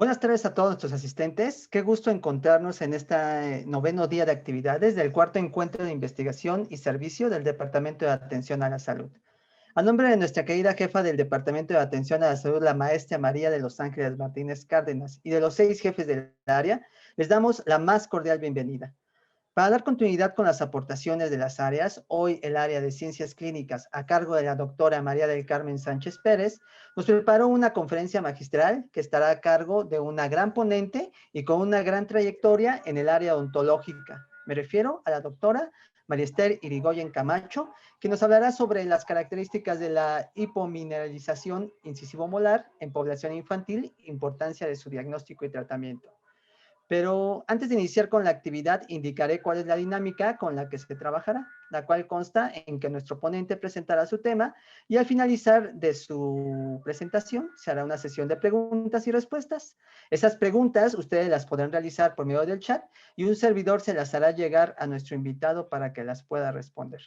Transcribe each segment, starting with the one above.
Buenas tardes a todos nuestros asistentes. Qué gusto encontrarnos en este noveno día de actividades del cuarto encuentro de investigación y servicio del Departamento de Atención a la Salud. A nombre de nuestra querida jefa del Departamento de Atención a la Salud, la maestra María de los Ángeles Martínez Cárdenas, y de los 6 jefes del área, les damos la más cordial bienvenida. Para dar continuidad con las aportaciones de las áreas, hoy el área de ciencias clínicas a cargo de la doctora María del Carmen Sánchez Pérez nos preparó una conferencia magistral que estará a cargo de una gran ponente y con una gran trayectoria en el área odontológica. Me refiero a la doctora María Esther Irigoyen Camacho, que nos hablará sobre las características de la hipomineralización incisivo-molar en población infantil, importancia de su diagnóstico y tratamiento. Pero antes de iniciar con la actividad, indicaré cuál es la dinámica con la que se trabajará, la cual consta en que nuestro ponente presentará su tema y al finalizar de su presentación se hará una sesión de preguntas y respuestas. Esas preguntas ustedes las podrán realizar por medio del chat y un servidor se las hará llegar a nuestro invitado para que las pueda responder.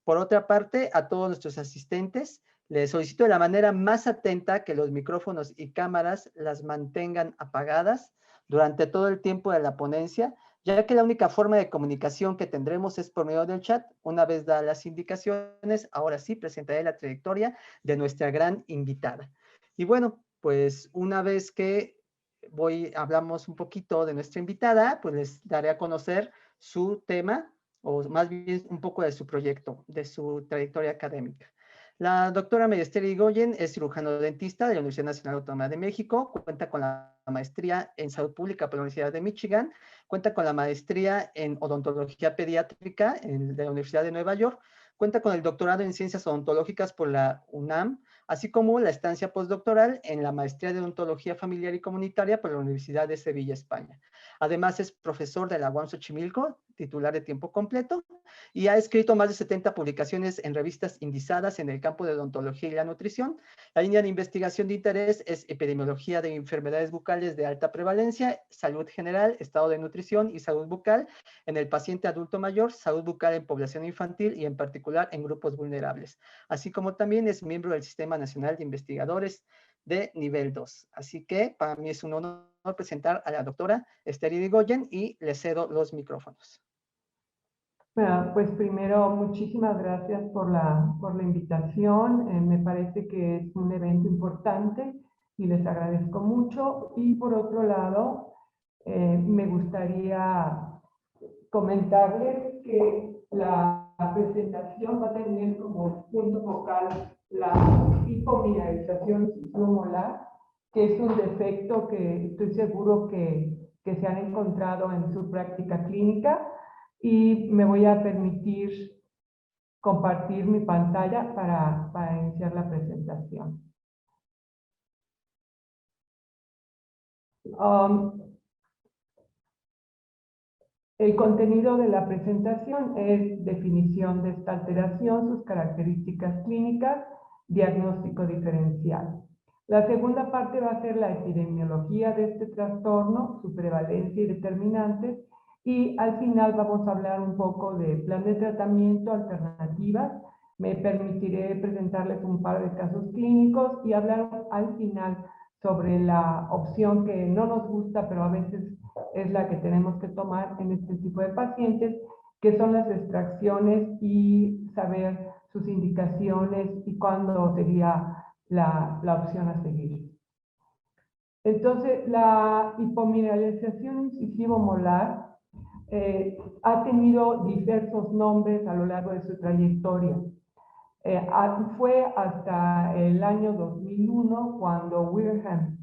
Por otra parte, a todos nuestros asistentes, les solicito de la manera más atenta que los micrófonos y cámaras las mantengan apagadas durante todo el tiempo de la ponencia, ya que la única forma de comunicación que tendremos es por medio del chat. Una vez dadas las indicaciones, ahora sí presentaré la trayectoria de nuestra gran invitada. Y bueno, pues una vez que hablamos un poquito de nuestra invitada, pues les daré a conocer su tema, o más bien un poco de su proyecto, de su trayectoria académica. La doctora María Esther Irigoyen es cirujano dentista de la Universidad Nacional Autónoma de México, cuenta con la maestría en salud pública por la Universidad de Michigan, cuenta con la maestría en odontología pediátrica de la Universidad de Nueva York, cuenta con el doctorado en ciencias odontológicas por la UNAM, así como la estancia postdoctoral en la maestría de odontología familiar y comunitaria por la Universidad de Sevilla, España. Además es profesor de la UAM Xochimilco, titular de tiempo completo, y ha escrito más de 70 publicaciones en revistas indizadas en el campo de odontología y la nutrición. La línea de investigación de interés es epidemiología de enfermedades bucales de alta prevalencia, salud general, estado de nutrición y salud bucal en el paciente adulto mayor, salud bucal en población infantil y en particular en grupos vulnerables, así como también es miembro del Sistema Nacional de Investigadores de nivel 2. Así que para mí es un honor presentar a la doctora Esther Irigoyen y le cedo los micrófonos. Pues primero, muchísimas gracias por la invitación. Me parece que es un evento importante y les agradezco mucho. Y por otro lado, me gustaría comentarles que la presentación va a tener como punto focal la hipomineralización molar, que es un defecto que estoy seguro que se han encontrado en su práctica clínica, y me voy a permitir compartir mi pantalla para iniciar la presentación. El contenido de la presentación es definición de esta alteración, sus características clínicas, diagnóstico diferencial. La segunda parte va a ser la epidemiología de este trastorno, su prevalencia y determinantes, y al final vamos a hablar un poco de plan de tratamiento, alternativas. Me permitiré presentarles un par de casos clínicos y hablar al final sobre la opción que no nos gusta, pero a veces es la que tenemos que tomar en este tipo de pacientes, que son las extracciones, y saber sus indicaciones y cuándo sería la opción a seguir. Entonces, la hipomineralización incisivo-molar ha tenido diversos nombres a lo largo de su trayectoria. Fue hasta el año 2001 cuando Wilhelm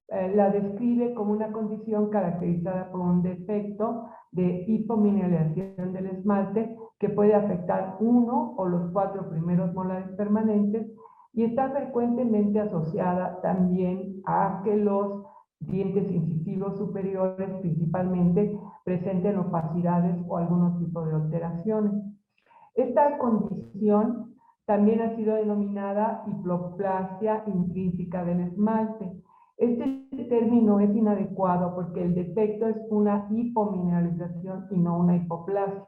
la describe como una condición caracterizada por un defecto de hipomineralización del esmalte que puede afectar uno o los 4 primeros molares permanentes, y está frecuentemente asociada también a que los dientes incisivos superiores principalmente presenten opacidades o algún tipo de alteraciones. Esta condición también ha sido denominada hipoplasia intrínseca del esmalte. Este término es inadecuado porque el defecto es una hipomineralización y no una hipoplasia.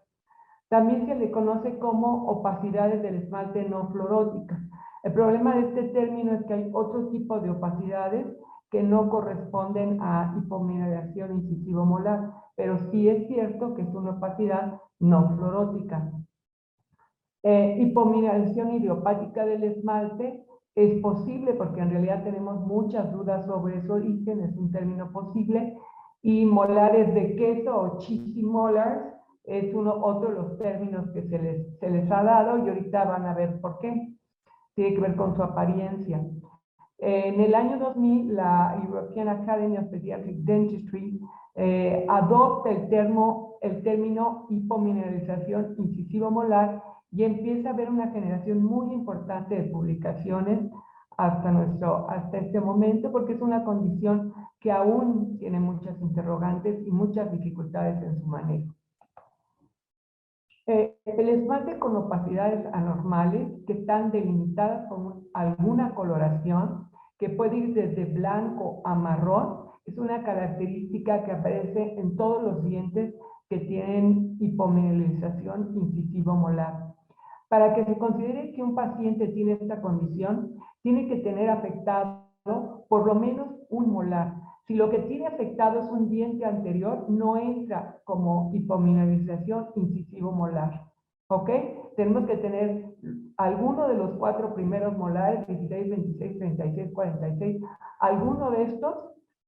También se le conoce como opacidades del esmalte no fluoróticas. El problema de este término es que hay otro tipo de opacidades que no corresponden a hipomineralización incisivo-molar, pero sí es cierto que es una opacidad no fluorótica. Hipomineralización idiopática del esmalte es posible porque en realidad tenemos muchas dudas sobre su origen, es un término posible, y molares de queso o cheesy molars es otro de los términos que se les ha dado y ahorita van a ver por qué. Tiene que ver con su apariencia. En el año 2000, la European Academy of Pediatric Dentistry adopta el término hipomineralización incisivo-molar y empieza a haber una generación muy importante de publicaciones hasta este momento, porque es una condición que aún tiene muchas interrogantes y muchas dificultades en su manejo. El esmalte con opacidades anormales que están delimitadas con alguna coloración, que puede ir desde blanco a marrón, es una característica que aparece en todos los dientes que tienen hipomineralización incisivo-molar. Para que se considere que un paciente tiene esta condición, tiene que tener afectado por lo menos un molar. Si lo que tiene afectado es un diente anterior, no entra como hipomineralización incisivo-molar. ¿Ok? Tenemos que tener alguno de los 4 primeros molares, 16, 26, 36, 46, alguno de estos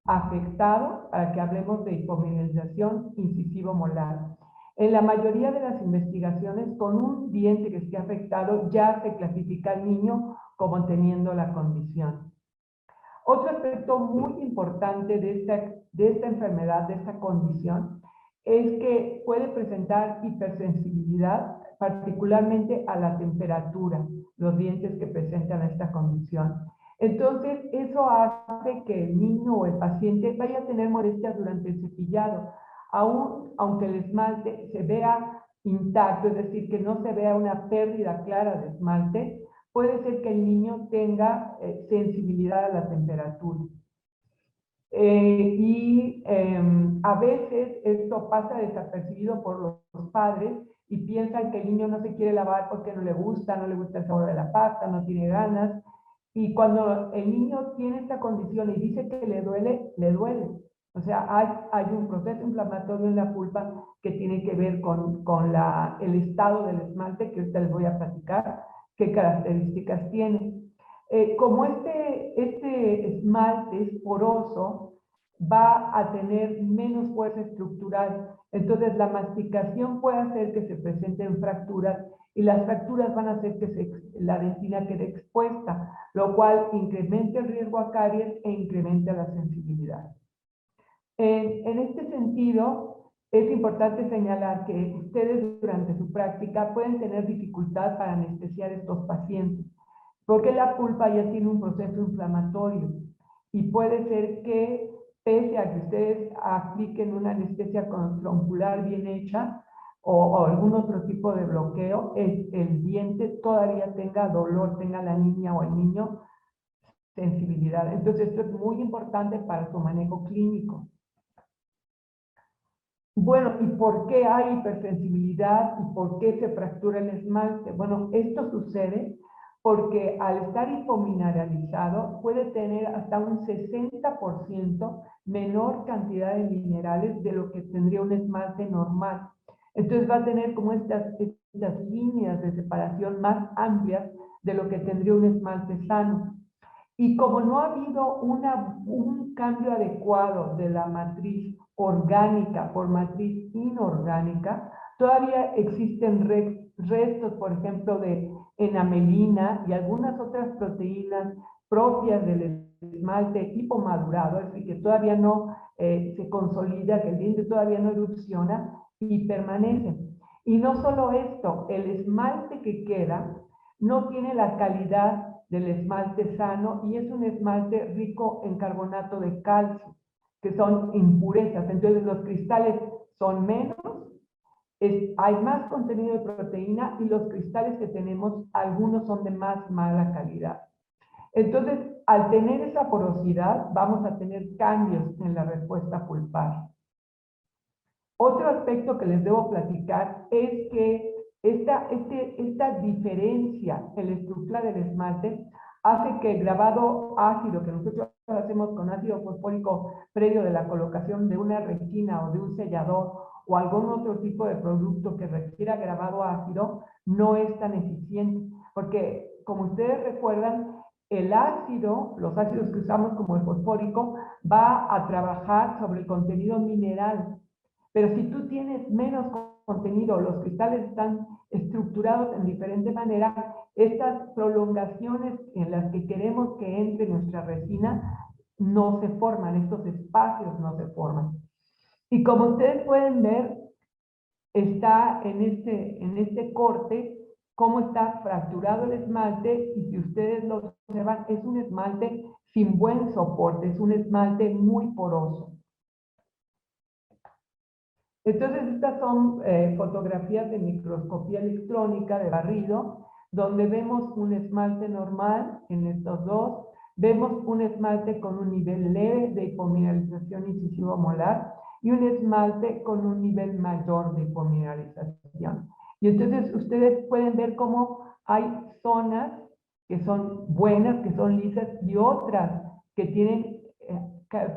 afectado para que hablemos de hipomineralización incisivo-molar. En la mayoría de las investigaciones, con un diente que esté afectado, ya se clasifica al niño como teniendo la condición. Otro aspecto muy importante de esta enfermedad, de esta condición, es que puede presentar hipersensibilidad, particularmente a la temperatura, los dientes que presentan esta condición. Entonces, eso hace que el niño o el paciente vaya a tener molestias durante el cepillado, aunque el esmalte se vea intacto, es decir, que no se vea una pérdida clara de esmalte, puede ser que el niño tenga sensibilidad a la temperatura. A veces esto pasa desapercibido por los padres y piensan que el niño no se quiere lavar porque no le gusta el sabor de la pasta, no tiene ganas. Y cuando el niño tiene esta condición y dice que le duele, le duele. O sea, hay un proceso inflamatorio en la pulpa que tiene que ver con el estado del esmalte, que ahorita les voy a platicar qué características tiene. Como este esmalte es poroso, va a tener menos fuerza estructural. Entonces, la masticación puede hacer que se presenten fracturas y las fracturas van a hacer que la dentina quede expuesta, lo cual incrementa el riesgo a caries e incrementa la sensibilidad. En este sentido, es importante señalar que ustedes durante su práctica pueden tener dificultad para anestesiar estos pacientes, porque la pulpa ya tiene un proceso inflamatorio y puede ser que, pese a que ustedes apliquen una anestesia troncular bien hecha o algún otro tipo de bloqueo, el diente todavía tenga dolor, tenga la niña o el niño sensibilidad. Entonces, esto es muy importante para su manejo clínico. Bueno, ¿y por qué hay hipersensibilidad y por qué se fractura el esmalte? Bueno, esto sucede porque al estar hipomineralizado puede tener hasta un 60% menor cantidad de minerales de lo que tendría un esmalte normal. Entonces va a tener como estas líneas de separación más amplias de lo que tendría un esmalte sano. Y como no ha habido un cambio adecuado de la matriz orgánica por matriz inorgánica, todavía existen restos, por ejemplo, de enamelina y algunas otras proteínas propias del esmalte tipo madurado, es decir, que todavía no se consolida, que el diente todavía no erupciona y permanecen. Y no solo esto, el esmalte que queda no tiene la calidad del esmalte sano y es un esmalte rico en carbonato de calcio, que son impurezas. Entonces los cristales son menos, hay más contenido de proteína y los cristales que tenemos, algunos son de más mala calidad. Entonces, al tener esa porosidad, vamos a tener cambios en la respuesta pulpar. Otro aspecto que les debo platicar es que esta diferencia en la estructura del esmalte hace que el grabado ácido que nosotros hacemos con ácido fosfórico previo de la colocación de una resina o de un sellador o algún otro tipo de producto que requiera grabado ácido no es tan eficiente, porque como ustedes recuerdan, el ácido, los ácidos que usamos como el fosfórico, va a trabajar sobre el contenido mineral. Pero si tú tienes menos contenido, los cristales están estructurados en diferente manera, estas prolongaciones en las que queremos que entre nuestra resina no se forman, estos espacios no se forman. Y como ustedes pueden ver, está en este corte cómo está fracturado el esmalte, y si ustedes lo observan, es un esmalte sin buen soporte, es un esmalte muy poroso. Entonces, estas son fotografías de microscopía electrónica de barrido, donde vemos un esmalte normal en estos dos, vemos un esmalte con un nivel leve de hipomineralización incisivo molar y un esmalte con un nivel mayor de hipomineralización. Y entonces ustedes pueden ver cómo hay zonas que son buenas, que son lisas, y otras que tienen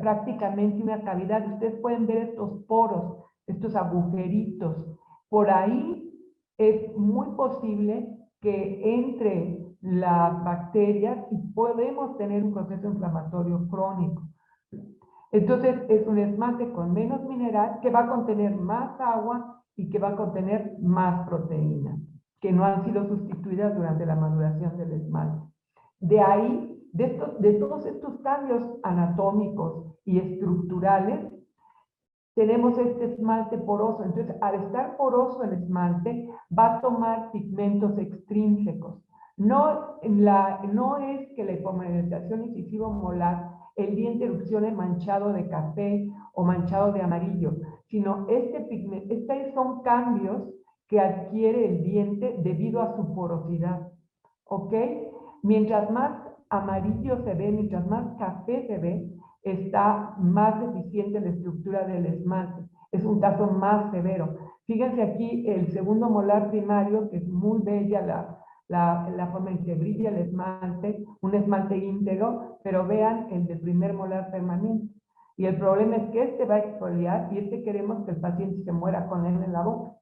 prácticamente una cavidad. Ustedes pueden ver estos poros, estos agujeritos. Por ahí es muy posible que entre las bacterias y podemos tener un proceso inflamatorio crónico. Entonces es un esmalte con menos mineral que va a contener más agua y que va a contener más proteínas que no han sido sustituidas durante la maduración del esmalte. De ahí, de todos estos cambios anatómicos y estructurales, tenemos este esmalte poroso. Entonces, al estar poroso el esmalte, va a tomar pigmentos extrínsecos. No es que la hipomineralización incisivo molar el diente erupcione manchado de café o manchado de amarillo, sino estos son cambios que adquiere el diente debido a su porosidad. ¿Ok? Mientras más amarillo se ve, mientras más café se ve, está más deficiente la estructura del esmalte. Es un caso más severo. Fíjense aquí el segundo molar primario, que es muy bella la forma en que brilla el esmalte, un esmalte íntegro, pero vean el del primer molar permanente. Y el problema es que este va a exfoliar y queremos que el paciente se muera con él en la boca.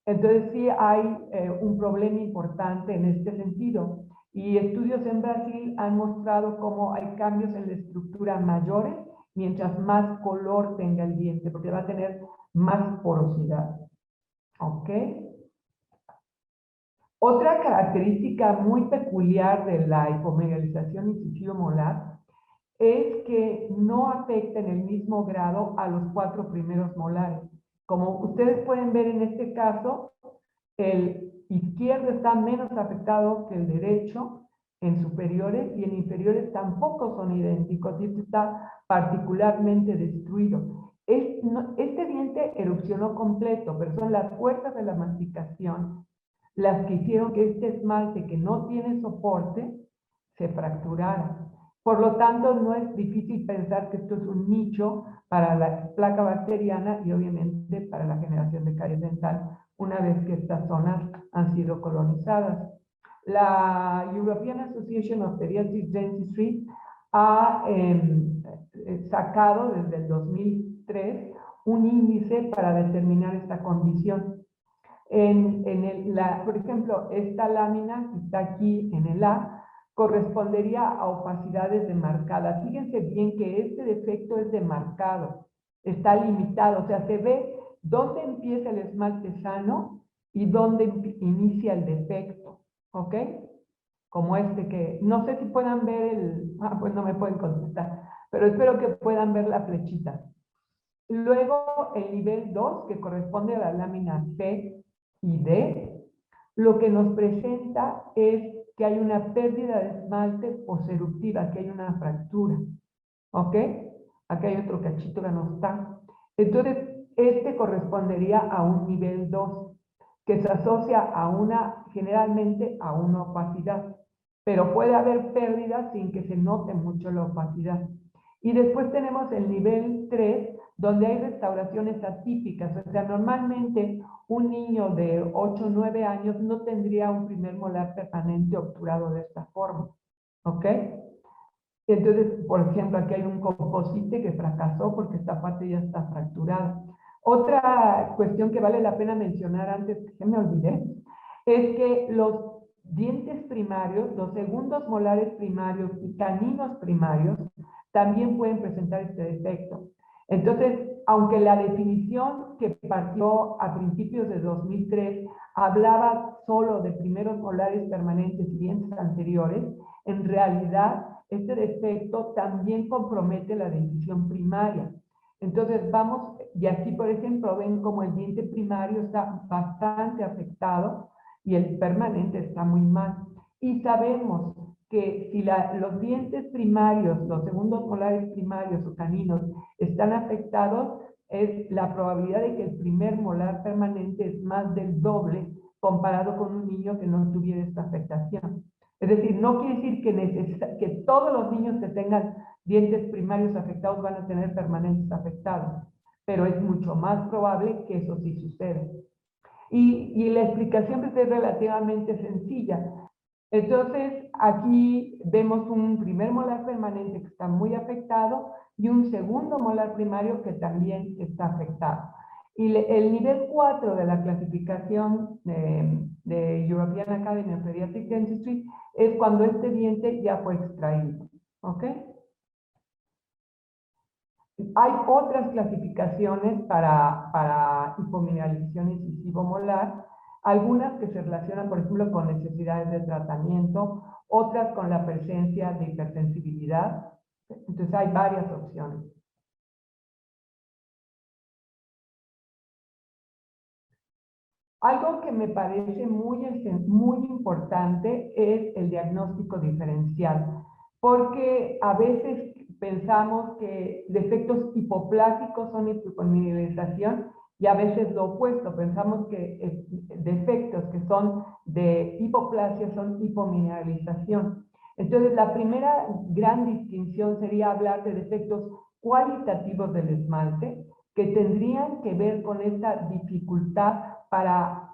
Entonces sí hay un problema importante en este sentido. Y estudios en Brasil han mostrado cómo hay cambios en la estructura mayores mientras más color tenga el diente, porque va a tener más porosidad. ¿Ok? Otra característica muy peculiar de la hipomineralización incisivo molar es que no afecta en el mismo grado a los 4 primeros molares. Como ustedes pueden ver en este caso, el izquierdo está menos afectado que el derecho en superiores, y en inferiores tampoco son idénticos, y este está particularmente destruido. Este diente erupcionó completo, pero son las fuerzas de la masticación las que hicieron que este esmalte, que no tiene soporte, se fracturara. Por lo tanto, no es difícil pensar que esto es un nicho para la placa bacteriana y obviamente para la generación de caries dental una vez que estas zonas han sido colonizadas. La European Association of Pediatric Dentistry ha sacado desde el 2003 un índice para determinar esta condición. Por ejemplo, esta lámina que está aquí en el A correspondería a opacidades demarcadas. Fíjense bien que este defecto es demarcado, está limitado, o sea, se ve dónde empieza el esmalte sano y dónde inicia el defecto, ¿ok? Como este que, no sé si puedan ver pues no me pueden contestar, pero espero que puedan ver la flechita. Luego, el nivel 2, que corresponde a la lámina C y D, lo que nos presenta es que hay una pérdida de esmalte poseruptiva, que hay una fractura, ¿ok? Aquí hay otro cachito que no está. Entonces, este correspondería a un nivel 2, que se asocia generalmente a una opacidad, pero puede haber pérdida sin que se note mucho la opacidad. Y después tenemos el nivel 3, donde hay restauraciones atípicas, o sea, normalmente un niño de 8 o 9 años no tendría un primer molar permanente obturado de esta forma, ¿ok? Entonces, por ejemplo, aquí hay un composite que fracasó porque esta parte ya está fracturada. Otra cuestión que vale la pena mencionar antes que me olvidé, es que los dientes primarios, los segundos molares primarios y caninos primarios también pueden presentar este defecto. Entonces, aunque la definición que partió a principios de 2003 hablaba solo de primeros molares permanentes y dientes anteriores, en realidad este defecto también compromete la dentición primaria. Entonces vamos, y aquí por ejemplo ven como el diente primario está bastante afectado y el permanente está muy mal. Y sabemos que si los dientes primarios, los segundos molares primarios o caninos están afectados, es la probabilidad de que el primer molar permanente es más del doble comparado con un niño que no tuviera esta afectación. Es decir, no quiere decir que todos los niños que tengan dientes primarios afectados van a tener permanentes afectados, pero es mucho más probable que eso sí suceda. Y la explicación es relativamente sencilla. Entonces, aquí vemos un primer molar permanente que está muy afectado y un segundo molar primario que también está afectado. Y el nivel 4 de la clasificación de European Academy of Pediatric Dentistry es cuando este diente ya fue extraído. ¿Ok? Hay otras clasificaciones para hipomineralización incisivo-molar, algunas que se relacionan, por ejemplo, con necesidades de tratamiento, otras con la presencia de hipersensibilidad. Entonces hay varias opciones. Algo que me parece muy importante es el diagnóstico diferencial, porque a veces pensamos que defectos hipoplásicos son hipomineralización y a veces lo opuesto, pensamos que defectos que son de hipoplasia son hipomineralización. Entonces, la primera gran distinción sería hablar de defectos cualitativos del esmalte, que tendrían que ver con esta dificultad para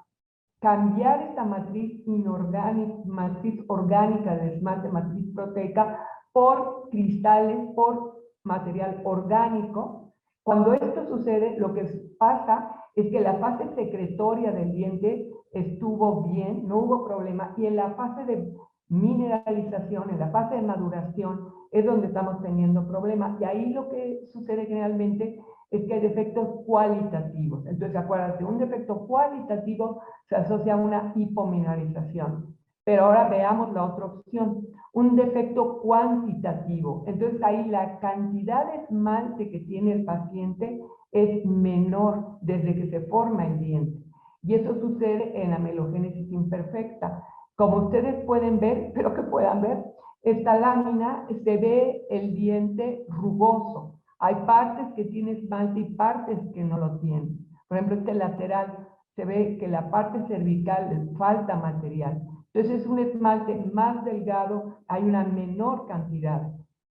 cambiar esta matriz inorgánica, matriz orgánica del esmalte, matriz proteica, por cristales, por material orgánico. Cuando esto sucede, lo que pasa es que la fase secretoria del diente estuvo bien, no hubo problema, y en la fase de mineralización, en la fase de maduración, es donde estamos teniendo problemas. Y ahí lo que sucede generalmente es que hay defectos cualitativos. Entonces, acuérdate, un defecto cualitativo se asocia a una hipomineralización. Pero ahora veamos la otra opción, un defecto cuantitativo. Entonces, ahí la cantidad de esmalte que tiene el paciente es menor desde que se forma el diente. Y eso sucede en la amelogénesis imperfecta. Como ustedes pueden ver, espero que puedan ver, esta lámina se ve el diente rugoso. Hay partes que tienen esmalte y partes que no lo tienen. Por ejemplo, este lateral se ve que la parte cervical les falta material. Entonces es un esmalte más delgado, hay una menor cantidad.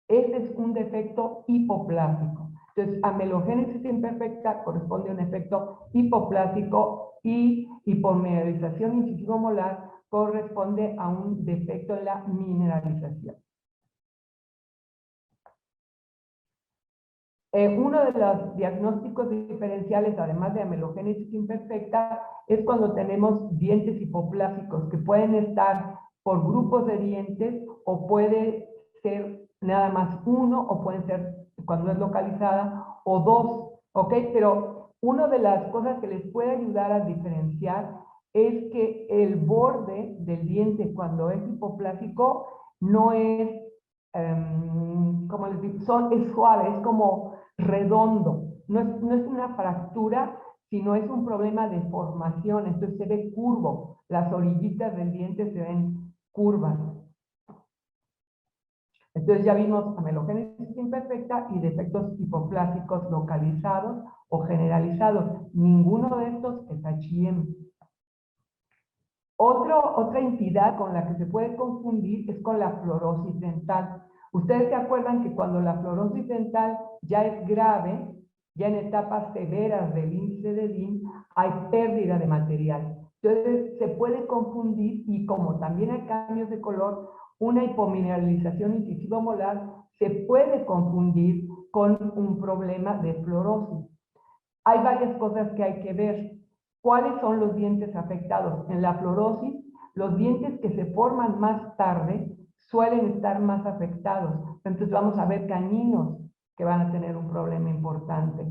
Este es un defecto hipoplásico. Entonces, amelogénesis imperfecta corresponde a un efecto hipoplásico y hipomineralización incisivo-molar corresponde a un defecto en la mineralización. Uno de los diagnósticos diferenciales, además de amelogénesis imperfecta, es cuando tenemos dientes hipoplásicos que pueden estar por grupos de dientes o puede ser nada más uno o pueden ser, cuando es localizada, o dos, ¿ok? Pero una de las cosas que les puede ayudar a diferenciar es que el borde del diente cuando es hipoplásico no es, como les digo, es suave, es como redondo, no es una fractura, sino es un problema de formación, entonces se ve curvo, las orillitas del diente se ven curvas. Entonces ya vimos amelogénesis imperfecta y defectos hipoplásicos localizados o generalizados. Ninguno de estos es H&M. Otra entidad con la que se puede confundir es con la fluorosis dental. Ustedes se acuerdan que cuando la fluorosis dental ya es grave, ya en etapas severas del índice de DIN, hay pérdida de material. Entonces se puede confundir y como también hay cambios de color, una hipomineralización incisivo-molar se puede confundir con un problema de fluorosis. Hay varias cosas que hay que ver. ¿Cuáles son los dientes afectados? En la fluorosis, los dientes que se forman más tarde suelen estar más afectados. Entonces vamos a ver caninos que van a tener un problema importante.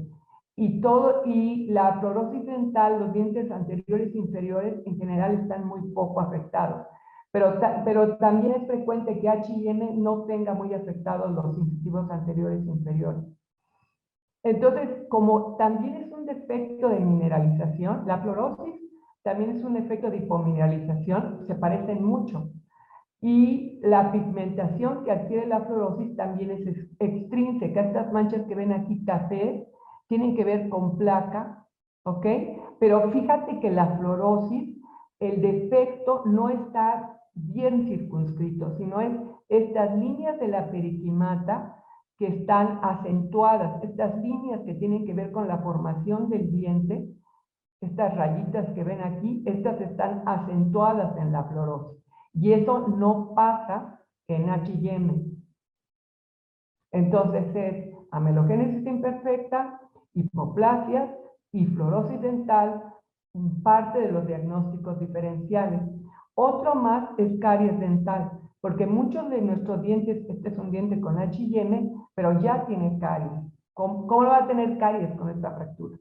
Y la fluorosis dental, los dientes anteriores e inferiores en general están muy poco afectados. Pero también es frecuente que H&M no tenga muy afectados los incisivos anteriores e inferiores. Entonces, como también es un defecto de mineralización, la fluorosis también es un efecto de hipomineralización, se parecen mucho. Y la pigmentación que adquiere la fluorosis también es extrínseca. Estas manchas que ven aquí café tienen que ver con placa, ¿ok? Pero fíjate que la fluorosis, el defecto no está bien circunscrito, sino es estas líneas de la periquimata que están acentuadas, estas líneas que tienen que ver con la formación del diente, estas rayitas que ven aquí, estas están acentuadas en la fluorosis. Y eso no pasa en H&M. Entonces es amelogénesis imperfecta, hipoplasias y fluorosis dental, parte de los diagnósticos diferenciales. Otro más es caries dental, porque muchos de nuestros dientes, este es un diente con H&M, pero ya tiene caries. ¿Cómo va a tener caries con esta fractura?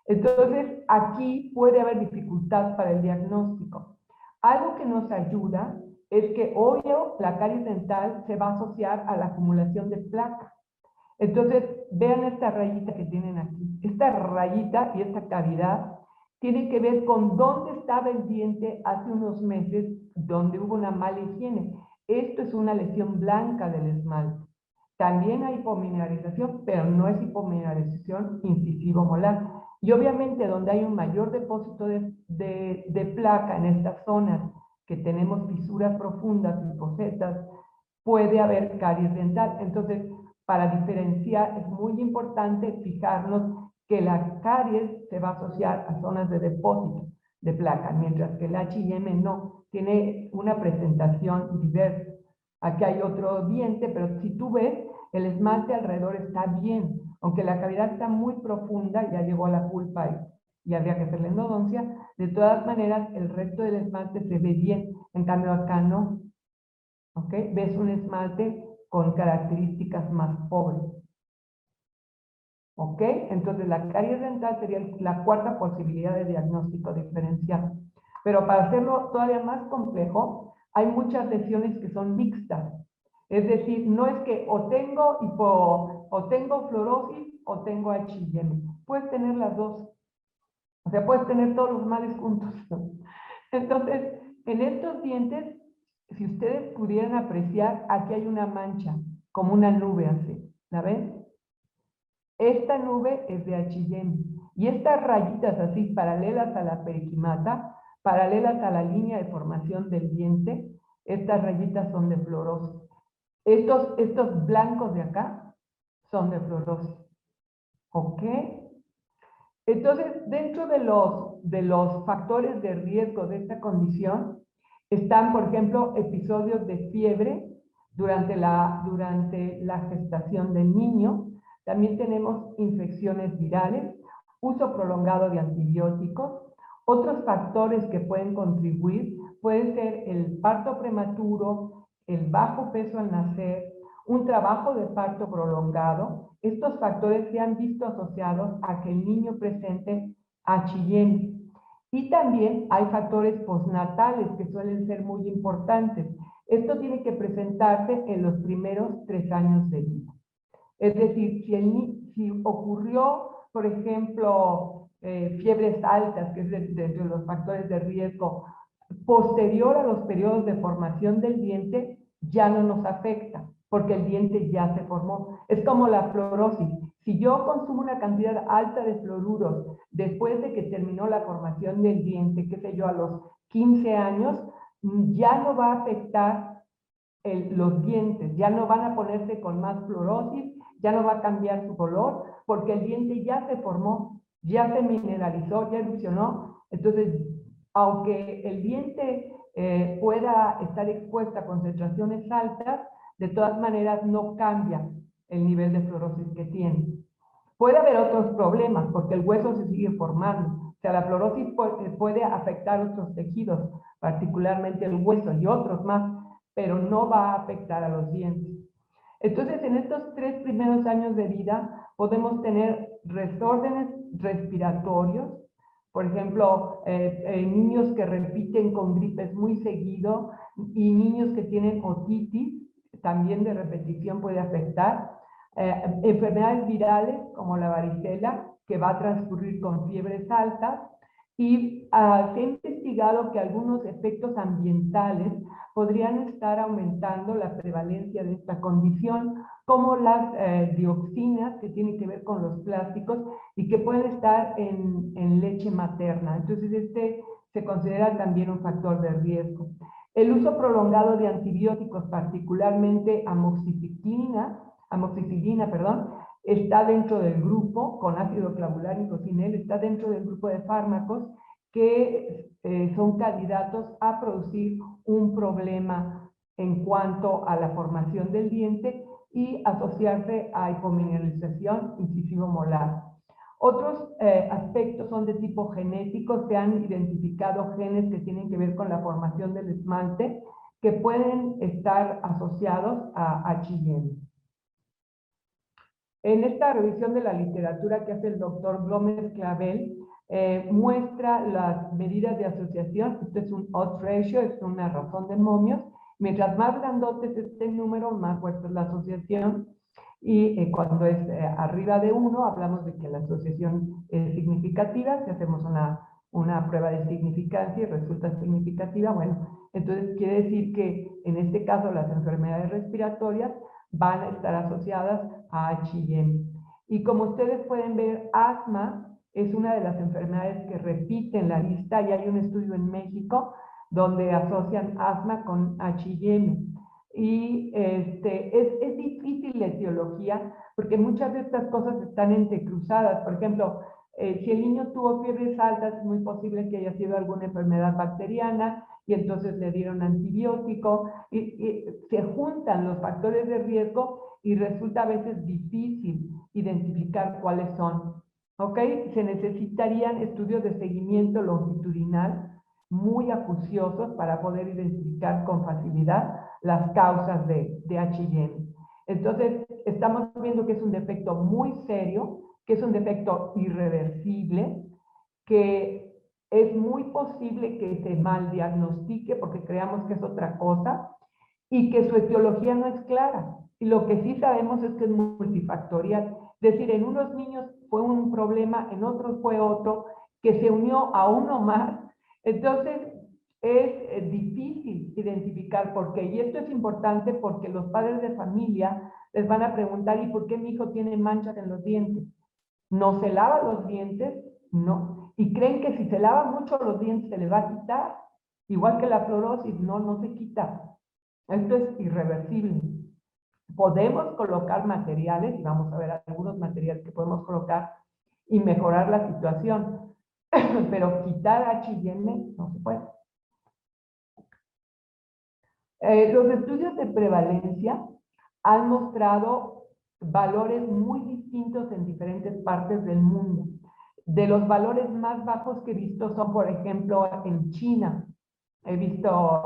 Entonces, aquí puede haber dificultad para el diagnóstico. Algo que nos ayuda es que, obvio, la caries dental se va a asociar a la acumulación de placa. Entonces, vean esta rayita que tienen aquí. Esta rayita y esta cavidad tiene que ver con dónde estaba el diente hace unos meses, donde hubo una mala higiene. Esto es una lesión blanca del esmalte. También hay hipomineralización, pero no es hipomineralización incisivo-molar. Y obviamente donde hay un mayor depósito de placa en estas zonas, que tenemos fisuras profundas y fosetas, puede haber caries dental. Entonces, para diferenciar, es muy importante fijarnos que la caries se va a asociar a zonas de depósito de placa, mientras que el H&M no, tiene una presentación diversa. Aquí hay otro diente, pero si tú ves, el esmalte alrededor está bien, aunque la cavidad está muy profunda, ya llegó a la pulpa y habría que hacerle endodoncia. De todas maneras, el resto del esmalte se ve bien, en cambio acá no. ¿Ok? Ves un esmalte con características más pobres. ¿Ok? Entonces la caries dental sería la cuarta posibilidad de diagnóstico diferencial. Pero para hacerlo todavía más complejo, hay muchas lesiones que son mixtas. Es decir, no es que o tengo fluorosis o tengo H&M. Puedes tener las dos. O sea, puedes tener todos los males juntos. Entonces, en estos dientes, si ustedes pudieran apreciar, aquí hay una mancha, como una nube así. ¿La ven? Esta nube es de H&M. Y estas rayitas así, paralelas a la periquimata, paralelas a la línea de formación del diente, estas rayitas son de fluorosis. Estos blancos de acá son de fluorosis. ¿Ok? Entonces, dentro de los factores de riesgo de esta condición, están, por ejemplo, episodios de fiebre durante la gestación del niño. También tenemos infecciones virales, uso prolongado de antibióticos. Otros factores que pueden contribuir pueden ser el parto prematuro, el bajo peso al nacer, un trabajo de parto prolongado. Estos factores se han visto asociados a que el niño presente H&M. Y también hay factores postnatales que suelen ser muy importantes. Esto tiene que presentarse en los primeros 3 años de vida. Es decir, si ocurrió, por ejemplo, fiebres altas, que es de los factores de riesgo, posterior a los periodos de formación del diente, ya no nos afecta, porque el diente ya se formó. Es como la fluorosis. Si yo consumo una cantidad alta de fluoruros después de que terminó la formación del diente, qué sé yo, a los 15 años, ya no va a afectar los dientes, ya no van a ponerse con más fluorosis, ya no va a cambiar su color, porque el diente ya se formó, ya se mineralizó, ya erupcionó. Entonces, aunque el diente pueda estar expuesta a concentraciones altas, de todas maneras no cambia el nivel de fluorosis que tiene. Puede haber otros problemas porque el hueso se sigue formando. O sea, la fluorosis puede afectar otros tejidos, particularmente el hueso y otros más, pero no va a afectar a los dientes. Entonces, en estos 3 primeros años de vida podemos tener desórdenes respiratorios, por ejemplo, niños que repiten con gripes muy seguido y niños que tienen otitis, también de repetición puede afectar. Enfermedades virales como la varicela, que va a transcurrir con fiebres altas, y se ha investigado que algunos efectos ambientales podrían estar aumentando la prevalencia de esta condición, como las dioxinas que tienen que ver con los plásticos y que pueden estar en leche materna. Entonces, este se considera también un factor de riesgo. El uso prolongado de antibióticos, particularmente amoxicilina, está dentro del grupo, con ácido clavular y cocinel, está dentro del grupo de fármacos que son candidatos a producir un problema en cuanto a la formación del diente y asociarse a hipomineralización incisivo-molar. Otros aspectos son de tipo genético. Se han identificado genes que tienen que ver con la formación del esmalte que pueden estar asociados a HIM. En esta revisión de la literatura que hace el doctor Blomer Clavel, muestra las medidas de asociación. Esto es un odds ratio, es una razón de momios. Mientras más grandote es este número, más fuerte es la asociación. Y cuando es arriba de 1, hablamos de que la asociación es significativa. Si hacemos una prueba de significancia y resulta significativa, bueno, entonces quiere decir que en este caso las enfermedades respiratorias van a estar asociadas a HIM. Y como ustedes pueden ver, asma es una de las enfermedades que repiten la lista, y hay un estudio en México donde asocian asma con HIM. Y es difícil la etiología porque muchas de estas cosas están entrecruzadas. Por ejemplo, si el niño tuvo fiebres altas, es muy posible que haya sido alguna enfermedad bacteriana y entonces le dieron antibiótico, y se juntan los factores de riesgo y resulta a veces difícil identificar cuáles son. ¿Ok? Se necesitarían estudios de seguimiento longitudinal muy acuciosos para poder identificar con facilidad las causas de HIM. Entonces, estamos viendo que es un defecto muy serio, que es un defecto irreversible, que es muy posible que se mal diagnostique porque creamos que es otra cosa y que su etiología no es clara. Y lo que sí sabemos es que es multifactorial. Es decir, en unos niños fue un problema, en otros fue otro, que se unió a uno más. Entonces, es difícil identificar por qué. Y esto es importante porque los padres de familia les van a preguntar: ¿y por qué mi hijo tiene manchas en los dientes? ¿No se lava los dientes? No. Y creen que si se lava mucho los dientes se le va a quitar. Igual que la fluorosis, no se quita. Esto es irreversible. Podemos colocar materiales, y vamos a ver algunos materiales que podemos colocar y mejorar la situación, pero quitar HIM no se puede. Los estudios de prevalencia han mostrado valores muy distintos en diferentes partes del mundo. De los valores más bajos que he visto son, por ejemplo, en China. He visto,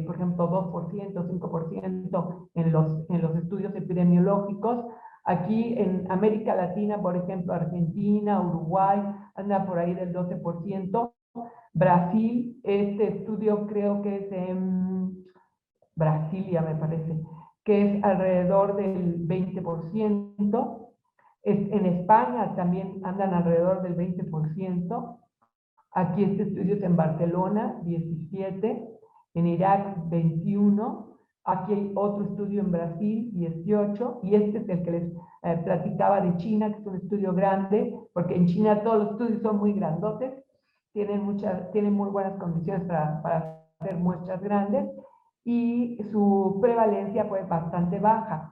por ejemplo, 2%, 5% en los estudios epidemiológicos. Aquí en América Latina, por ejemplo, Argentina, Uruguay, anda por ahí del 12%. Brasil, este estudio creo que es en Brasilia, me parece, que es alrededor del 20%. En España también andan alrededor del 20%. Aquí este estudio es en Barcelona, 17%, en Irak, 21%. Aquí hay otro estudio en Brasil, 18%, y este es el que les platicaba de China, que es un estudio grande, porque en China todos los estudios son muy grandotes, tienen muy buenas condiciones para hacer muestras grandes, y su prevalencia fue bastante baja.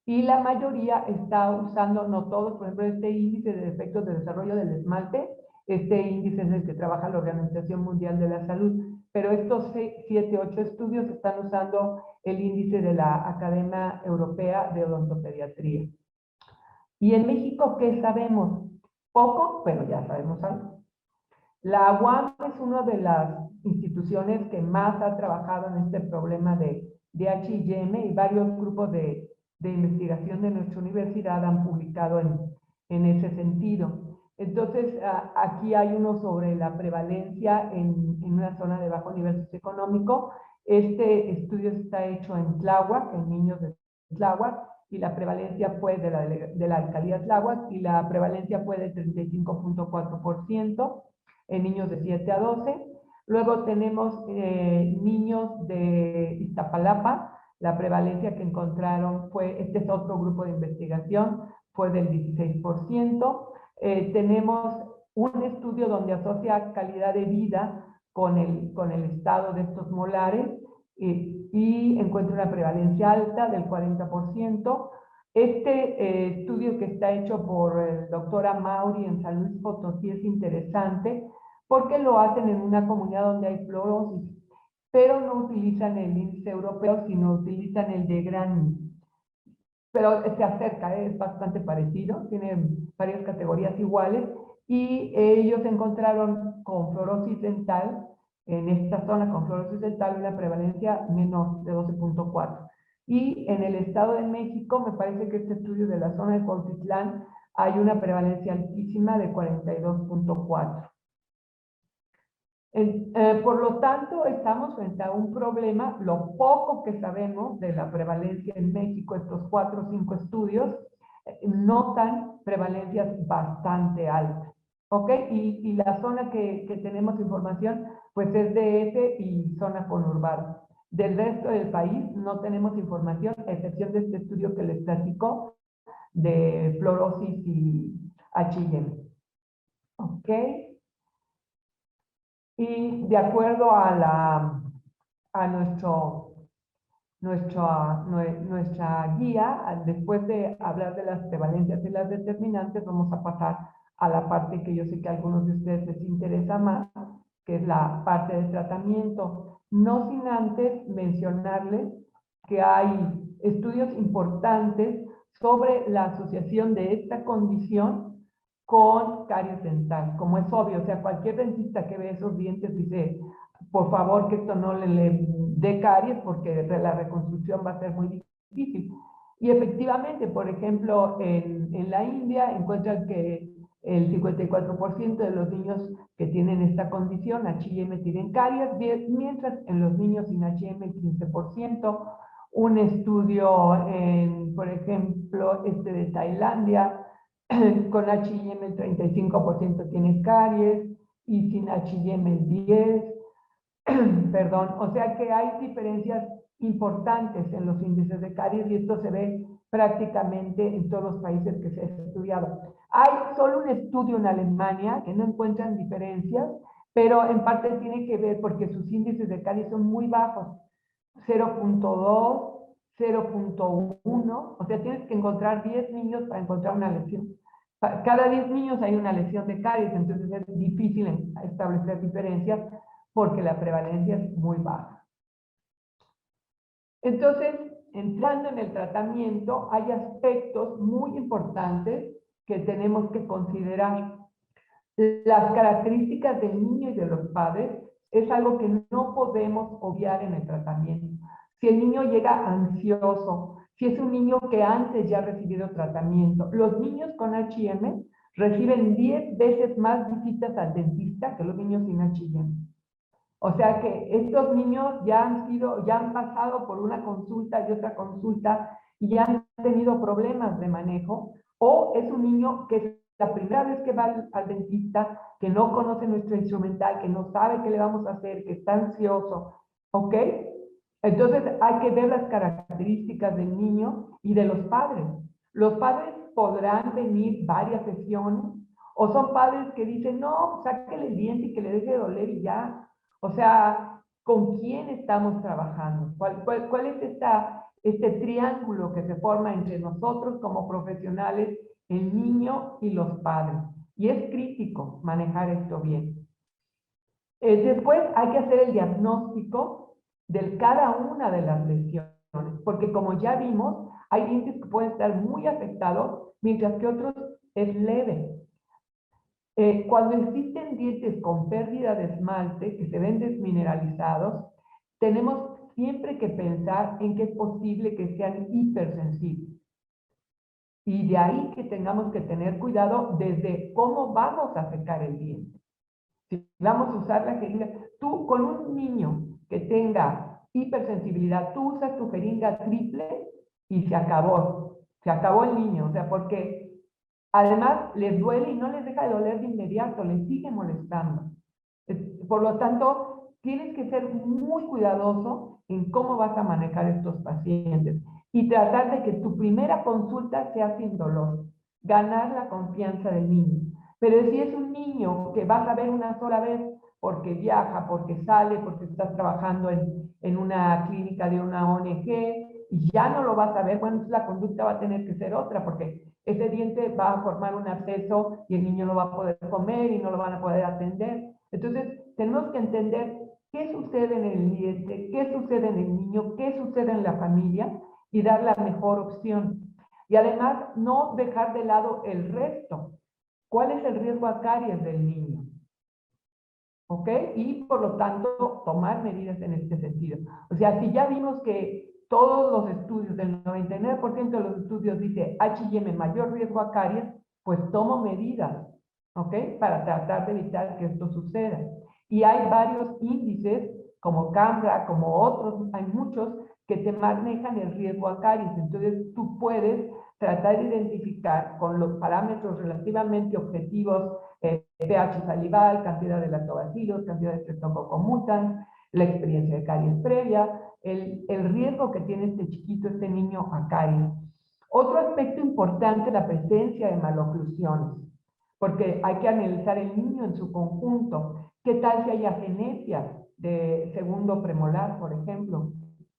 Y la mayoría está usando, no todos, por ejemplo, este índice de defectos de desarrollo del esmalte. Este índice es el que trabaja la Organización Mundial de la Salud. pero estos 7, 8 estudios están usando el índice de la Academia Europea de Odontopediatría. ¿Y en México qué sabemos? Poco, pero ya sabemos algo. La UAM es una de las instituciones que más ha trabajado en este problema de H&M, y varios grupos de investigación de nuestra universidad han publicado en ese sentido. Entonces, aquí hay uno sobre la prevalencia en una zona de bajo nivel socioeconómico. Este estudio está hecho en Tláhuac, en niños de Tláhuac, y la prevalencia fue de la alcaldía Tláhuac, y la prevalencia fue de 35.4% en niños de 7 a 12. Luego tenemos niños de Iztapalapa. La prevalencia que encontraron fue, este es otro grupo de investigación, fue del 16%. Tenemos un estudio donde asocia calidad de vida con el estado de estos molares, y encuentra una prevalencia alta del 40%. Este estudio, que está hecho por el doctor Amauri en San Luis Potosí, es interesante porque lo hacen en una comunidad donde hay fluorosis, pero no utilizan el índice europeo, sino utilizan el de Granny. Pero se acerca, es bastante parecido, tiene varias categorías iguales, y ellos encontraron con fluorosis dental, en esta zona con fluorosis dental, una prevalencia menor de 12.4. Y en el Estado de México, me parece que este estudio de la zona de Cuautitlán, hay una prevalencia altísima de 42.4. Por lo tanto, estamos frente a un problema. Lo poco que sabemos de la prevalencia en México, estos 4 o 5 estudios, notan prevalencias bastante altas. ¿Ok? Y la zona que tenemos información, pues es DF y zona conurbada. Del resto del país no tenemos información, a excepción de este estudio que les platico de fluorosis y H&M. ¿Ok? Y de acuerdo a nuestra guía, después de hablar de las prevalencias y las determinantes, vamos a pasar a la parte que yo sé que a algunos de ustedes les interesa más, que es la parte de tratamiento. No sin antes mencionarles que hay estudios importantes sobre la asociación de esta condición con caries dental. Como es obvio, o sea, cualquier dentista que ve esos dientes dice, por favor, que esto no le dé caries, porque la reconstrucción va a ser muy difícil. Y efectivamente, por ejemplo, en la India encuentran que el 54% de los niños que tienen esta condición, H&M, tienen caries, mientras en los niños sin H&M el 15%. Un estudio, por ejemplo, de Tailandia, con H&M el 35% tiene caries, y sin H&M el 10%. Perdón, o sea que hay diferencias importantes en los índices de caries, y esto se ve prácticamente en todos los países que se ha estudiado. Hay solo un estudio en Alemania que no encuentran diferencias, pero en parte tiene que ver porque sus índices de caries son muy bajos, 0.2, 0.1, o sea, tienes que encontrar 10 niños para encontrar una lesión. Cada 10 niños hay una lesión de caries, entonces es difícil establecer diferencias porque la prevalencia es muy baja. Entonces, entrando en el tratamiento, hay aspectos muy importantes que tenemos que considerar. Las características del niño y de los padres es algo que no podemos obviar en el tratamiento. Si el niño llega ansioso, si es un niño que antes ya ha recibido tratamiento, los niños con H&M reciben 10 veces más visitas al dentista que los niños sin H&M. O sea que estos niños ya han pasado por una consulta y otra consulta y ya han tenido problemas de manejo, o es un niño que es la primera vez que va al dentista, que no conoce nuestro instrumental, que no sabe qué le vamos a hacer, que está ansioso, ¿ok? Entonces hay que ver las características del niño y de los padres. Los padres podrán venir varias sesiones, o son padres que dicen, no, sáquele el diente y que le deje de doler y ya. O sea, ¿con quién estamos trabajando? ¿Cuál es este triángulo que se forma entre nosotros como profesionales, el niño y los padres? Y es crítico manejar esto bien. Después hay que hacer el diagnóstico de cada una de las lesiones, porque como ya vimos, hay dientes que pueden estar muy afectados, mientras que otros es leve. Cuando existen dientes con pérdida de esmalte, que se ven desmineralizados, tenemos siempre que pensar en que es posible que sean hipersensibles. Y de ahí que tengamos que tener cuidado desde cómo vamos a secar el diente. Si vamos a usar la jeringa, tú con un niño que tenga hipersensibilidad, tú usas tu jeringa triple y se acabó el niño, o sea, porque además les duele y no les deja de doler de inmediato, les sigue molestando. Por lo tanto, tienes que ser muy cuidadoso en cómo vas a manejar estos pacientes y tratar de que tu primera consulta sea sin dolor, ganar la confianza del niño. Pero si es un niño que vas a ver una sola vez porque viaja, porque sale, porque estás trabajando en una clínica de una ONG y ya no lo vas a ver, bueno, la conducta va a tener que ser otra porque ese diente va a formar un absceso y el niño no va a poder comer y no lo van a poder atender. Entonces, tenemos que entender qué sucede en el diente, qué sucede en el niño, qué sucede en la familia y dar la mejor opción. Y además, no dejar de lado el resto. ¿Cuál es el riesgo a caries del niño? ¿Ok? Y por lo tanto, tomar medidas en este sentido. O sea, si ya vimos que todos los estudios, del 99% de los estudios dice H&M mayor riesgo a caries, pues tomo medidas, ¿ok? Para tratar de evitar que esto suceda. Y hay varios índices, como CAMRA, como otros, hay muchos que te manejan el riesgo a caries. Entonces, tú puedes tratar de identificar con los parámetros relativamente objetivos, pH salival, cantidad de lactobacilos, cantidad de Streptococcus mutans, la experiencia de caries previa, el riesgo que tiene este chiquito, este niño a caries. Otro aspecto importante, la presencia de maloclusiones, porque hay que analizar el niño en su conjunto. ¿Qué tal si hay agenesia de segundo premolar, por ejemplo,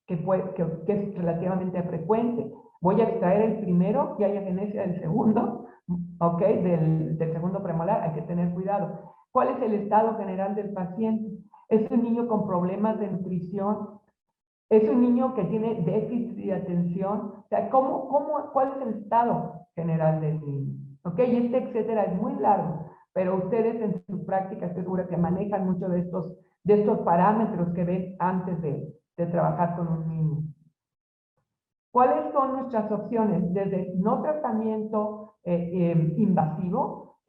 que es relativamente frecuente? Voy a extraer el primero y hay agenesia del segundo, ¿ok? Del segundo premolar, hay que tener cuidado. ¿Cuál es el estado general del paciente? ¿Es un niño con problemas de nutrición? ¿Es un niño que tiene déficit de atención? O sea, ¿cuál es el estado general del niño? ¿Ok? Y etcétera, es muy largo, pero ustedes en su práctica estoy segura que manejan mucho de estos parámetros que ven antes de trabajar con un niño. ¿Cuáles son nuestras opciones? Desde no tratamiento invasivo,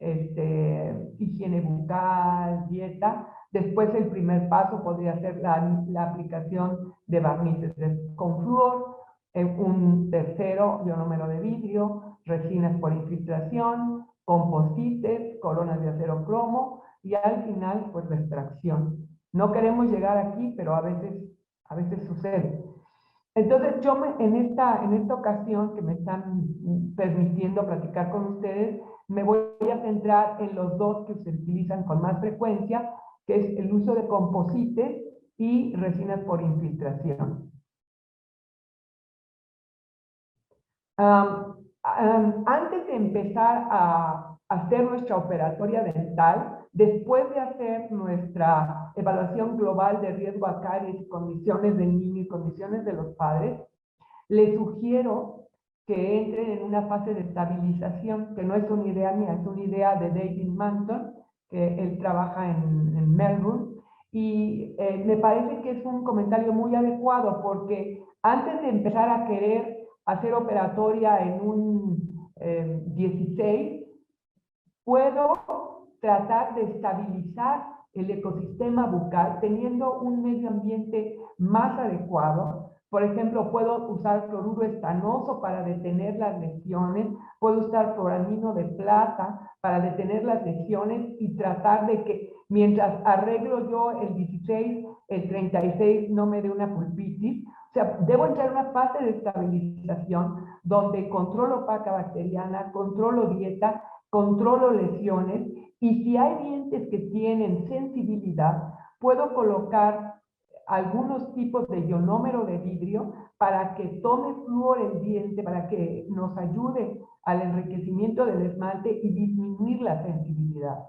higiene bucal, dieta. Después el primer paso podría ser la aplicación de barnices con flúor. Un tercero, ionómero de vidrio, resinas por infiltración, composites, coronas de acero cromo y al final, pues, la extracción. No queremos llegar aquí, pero a veces sucede. Entonces, en esta ocasión que me están permitiendo platicar con ustedes, me voy a centrar en los dos que se utilizan con más frecuencia, que es el uso de composites y resinas por infiltración. Antes de empezar a hacer nuestra operatoria dental, después de hacer nuestra evaluación global de riesgo a caries, condiciones del niño y condiciones de los padres, les sugiero que entren en una fase de estabilización, que no es una idea mía, es una idea de David Manton, que él trabaja en Melbourne, y me parece que es un comentario muy adecuado, porque antes de empezar a querer hacer operatoria en un 16, puedo tratar de estabilizar el ecosistema bucal teniendo un medio ambiente más adecuado. Por ejemplo, puedo usar cloruro estanoso para detener las lesiones, puedo usar fluoramino de plata para detener las lesiones y tratar de que mientras arreglo yo el 16, el 36 no me dé una pulpitis. O sea, debo entrar en una fase de estabilización donde controlo paca bacteriana, controlo dieta, controlo lesiones y si hay dientes que tienen sensibilidad, puedo colocar algunos tipos de ionómero de vidrio para que tome flúor el diente, para que nos ayude al enriquecimiento del esmalte y disminuir la sensibilidad.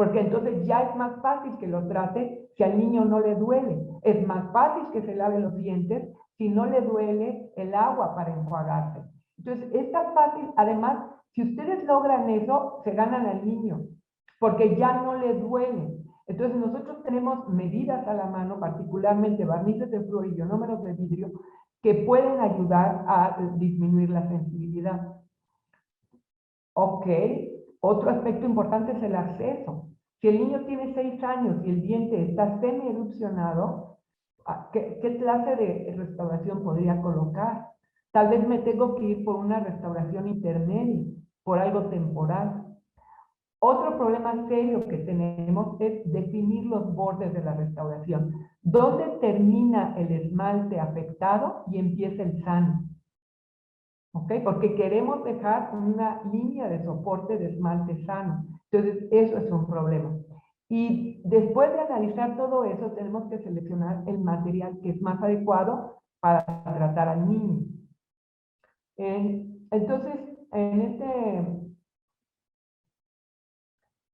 porque entonces ya es más fácil que lo trate si al niño no le duele. Es más fácil que se lave los dientes si no le duele el agua para enjuagarse. Entonces, es tan fácil. Además, si ustedes logran eso, se ganan al niño, porque ya no le duele. Entonces, nosotros tenemos medidas a la mano, particularmente barnices de flúor y ionómeros de vidrio, que pueden ayudar a disminuir la sensibilidad. Ok, otro aspecto importante es el acceso. Si el niño tiene 6 años y el diente está semi-erupcionado, ¿qué clase de restauración podría colocar? Tal vez me tengo que ir por una restauración intermedia, por algo temporal. Otro problema serio que tenemos es definir los bordes de la restauración. ¿Dónde termina el esmalte afectado y empieza el sano? ¿Ok? Porque queremos dejar una línea de soporte de esmalte sano. Entonces, eso es un problema. Y después de analizar todo eso, tenemos que seleccionar el material que es más adecuado para tratar al niño. Entonces, en este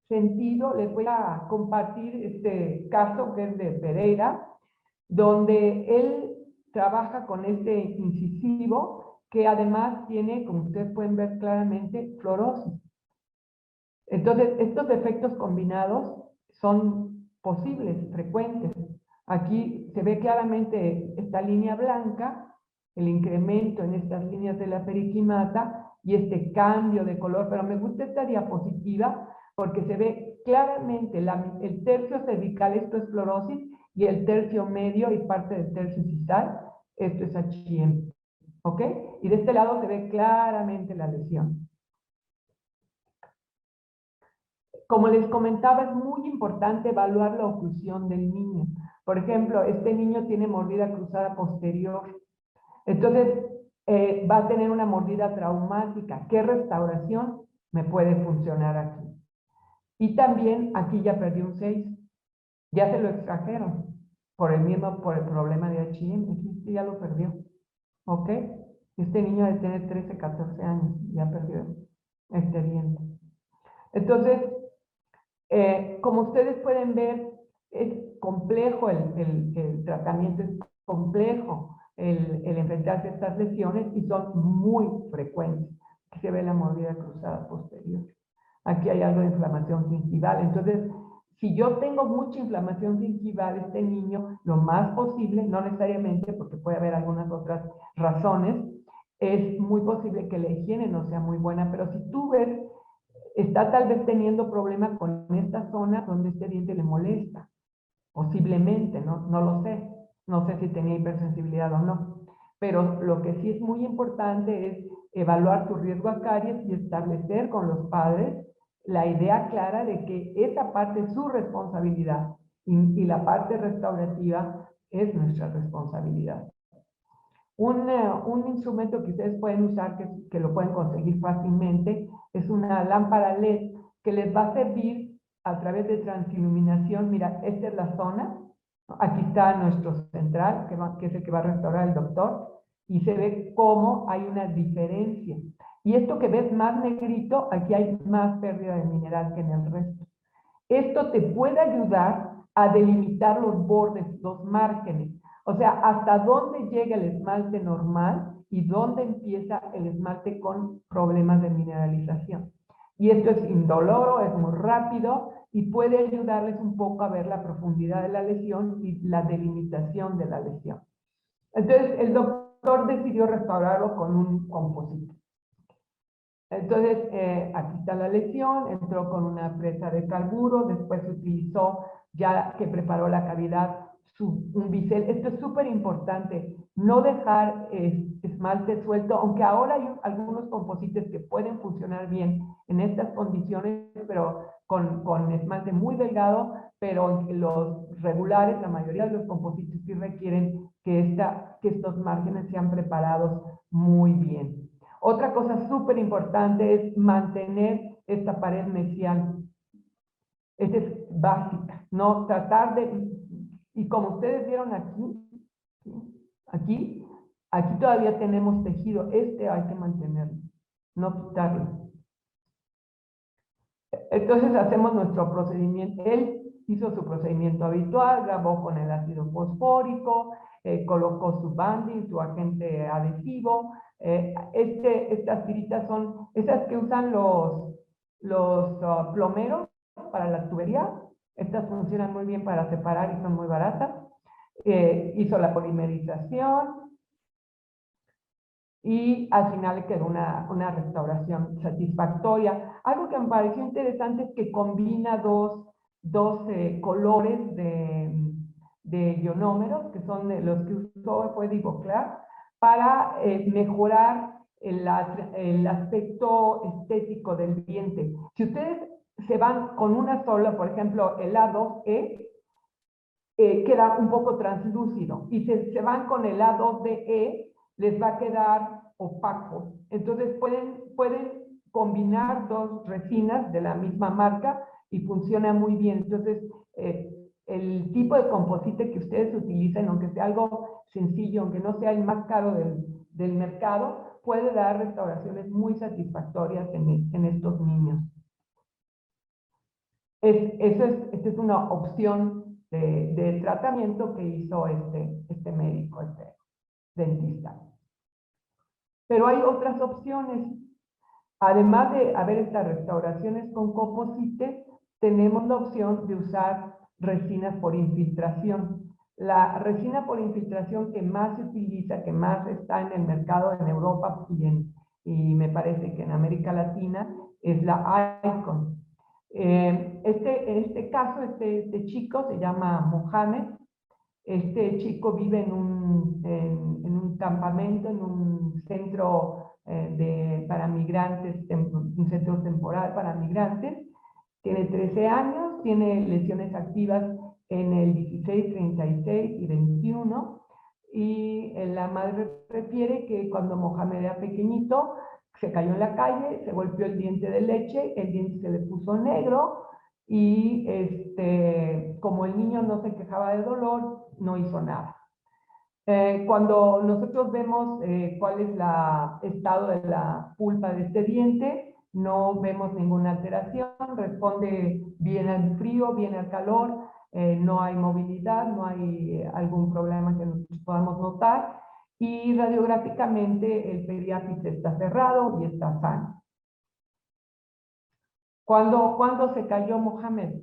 sentido, les voy a compartir este caso que es de Pereira, donde él trabaja con este incisivo que además tiene, como ustedes pueden ver claramente, fluorosis. Entonces, estos defectos combinados son posibles, frecuentes. Aquí se ve claramente esta línea blanca, el incremento en estas líneas de la periquimata y este cambio de color, pero me gusta esta diapositiva porque se ve claramente el tercio cervical, esto es fluorosis, y el tercio medio y parte del tercio incisal, esto es HM. ¿Ok? Y de este lado se ve claramente la lesión. Como les comentaba, es muy importante evaluar la oclusión del niño. Por ejemplo, este niño tiene mordida cruzada posterior. Entonces, va a tener una mordida traumática. ¿Qué restauración me puede funcionar aquí? Y también aquí ya perdió un 6. Ya se lo extrajeron por el problema de HM. Aquí ya lo perdió. ¿Ok? Este niño debe tener 13, 14 años. Ya perdió este diente. Entonces, como ustedes pueden ver, es complejo el tratamiento, es complejo el enfrentarse a estas lesiones y son muy frecuentes. Aquí se ve la mordida cruzada posterior. Aquí hay algo de inflamación gingival. Entonces, si yo tengo mucha inflamación gingival, este niño, lo más posible, no necesariamente, porque puede haber algunas otras razones, es muy posible que la higiene no sea muy buena, pero si tú ves, está tal vez teniendo problemas con esta zona donde este diente le molesta. Posiblemente, no lo sé. No sé si tenía hipersensibilidad o no. Pero lo que sí es muy importante es evaluar su riesgo a caries y establecer con los padres la idea clara de que esa parte es su responsabilidad y la parte restaurativa es nuestra responsabilidad. Un instrumento que ustedes pueden usar, que lo pueden conseguir fácilmente, es una lámpara LED que les va a servir a través de transiluminación. Mira, esta es la zona. Aquí está nuestro central, que es el que va a restaurar el doctor, y se ve cómo hay una diferencia. Y esto que ves más negrito, aquí hay más pérdida de mineral que en el resto. Esto te puede ayudar a delimitar los bordes, los márgenes. O sea, hasta dónde llega el esmalte normal y dónde empieza el esmalte con problemas de mineralización. Y esto es indoloro, es muy rápido y puede ayudarles un poco a ver la profundidad de la lesión y la delimitación de la lesión. Entonces, el doctor decidió restaurarlo con un composite. Entonces, aquí está la lesión, entró con una presa de carburo, después utilizó, ya que preparó la cavidad, un bisel. Esto es súper importante, no dejar esmalte suelto, aunque ahora hay algunos composites que pueden funcionar bien en estas condiciones, pero con esmalte muy delgado, pero los regulares, la mayoría de los composites sí requieren que estos márgenes sean preparados muy bien. Otra cosa súper importante es mantener esta pared mesial. Esta es básica, ¿no? Tratar de, y como ustedes vieron aquí todavía tenemos tejido. Este hay que mantenerlo, no quitarlo. Entonces hacemos nuestro procedimiento. Él hizo su procedimiento habitual, grabó con el ácido fosfórico, colocó su banding, su agente adhesivo. Estas tiritas son esas que usan los plomeros para la tubería. Estas funcionan muy bien para separar y son muy baratas. Hizo la polimerización y al final le quedó una restauración satisfactoria. Algo que me pareció interesante es que combina dos colores de ionómeros, que son los que usó fue Divoclar, para mejorar el aspecto estético del diente. Si ustedes se van con una sola, por ejemplo, el A2E, queda un poco translúcido. Y si se van con el A2DE, les va a quedar opaco. Entonces pueden combinar dos resinas de la misma marca y funciona muy bien. Entonces, el tipo de composite que ustedes utilicen, aunque sea algo sencillo, aunque no sea el más caro del mercado, puede dar restauraciones muy satisfactorias en estos niños. Esta es una opción de tratamiento que hizo este médico, este dentista. Pero hay otras opciones. Además de haber estas restauraciones con composite, tenemos la opción de usar resinas por infiltración. La resina por infiltración que más se utiliza, que más está en el mercado en Europa y me parece que en América Latina, es la Icon. En este caso, este chico se llama Mohamed. Este chico vive en un campamento, en un centro para migrantes, un centro temporal para migrantes. Tiene 13 años, tiene lesiones activas en el 16, 36 y 21. Y la madre refiere que cuando Mohamed era pequeñito, se cayó en la calle, se golpeó el diente de leche, el diente se le puso negro y como el niño no se quejaba de dolor, no hizo nada. Cuando nosotros vemos cuál es el estado de la pulpa de este diente, no vemos ninguna alteración, responde bien al frío, bien al calor, no hay movilidad, no hay algún problema que nosotros podamos notar, y radiográficamente el periápice está cerrado y está sano. ¿Cuándo se cayó Mohamed?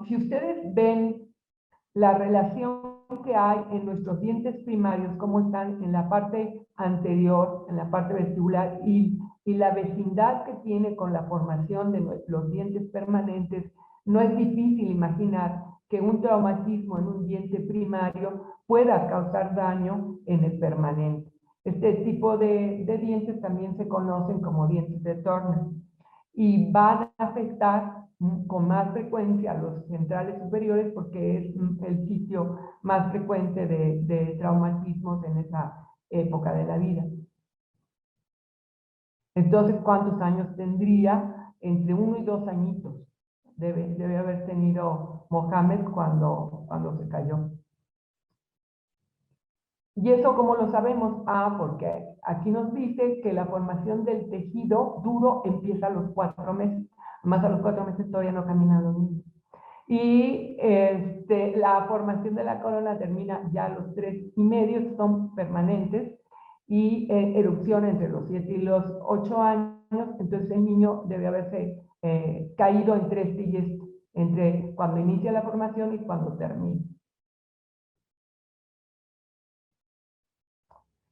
Si ustedes ven la relación que hay en nuestros dientes primarios, cómo están en la parte anterior, en la parte vestibular, y la vecindad que tiene con la formación de los dientes permanentes, no es difícil imaginar que un traumatismo en un diente primario pueda causar daño en el permanente. Este tipo de dientes también se conocen como dientes de Turner y van a afectar con más frecuencia los centrales superiores porque es el sitio más frecuente de traumatismos en esa época de la vida. Entonces, ¿cuántos años tendría? Entre 1 y 2 añitos debe haber tenido Mohamed cuando se cayó. ¿Y eso cómo lo sabemos? Porque aquí nos dice que la formación del tejido duro empieza a los 4 meses. Más a los 4 meses todavía no caminan los niños. Y la formación de la corona termina ya a los 3 y medio, son permanentes, y erupción entre los 7 y los 8 años, entonces el niño debe haberse caído entre este y este, entre cuando inicia la formación y cuando termina.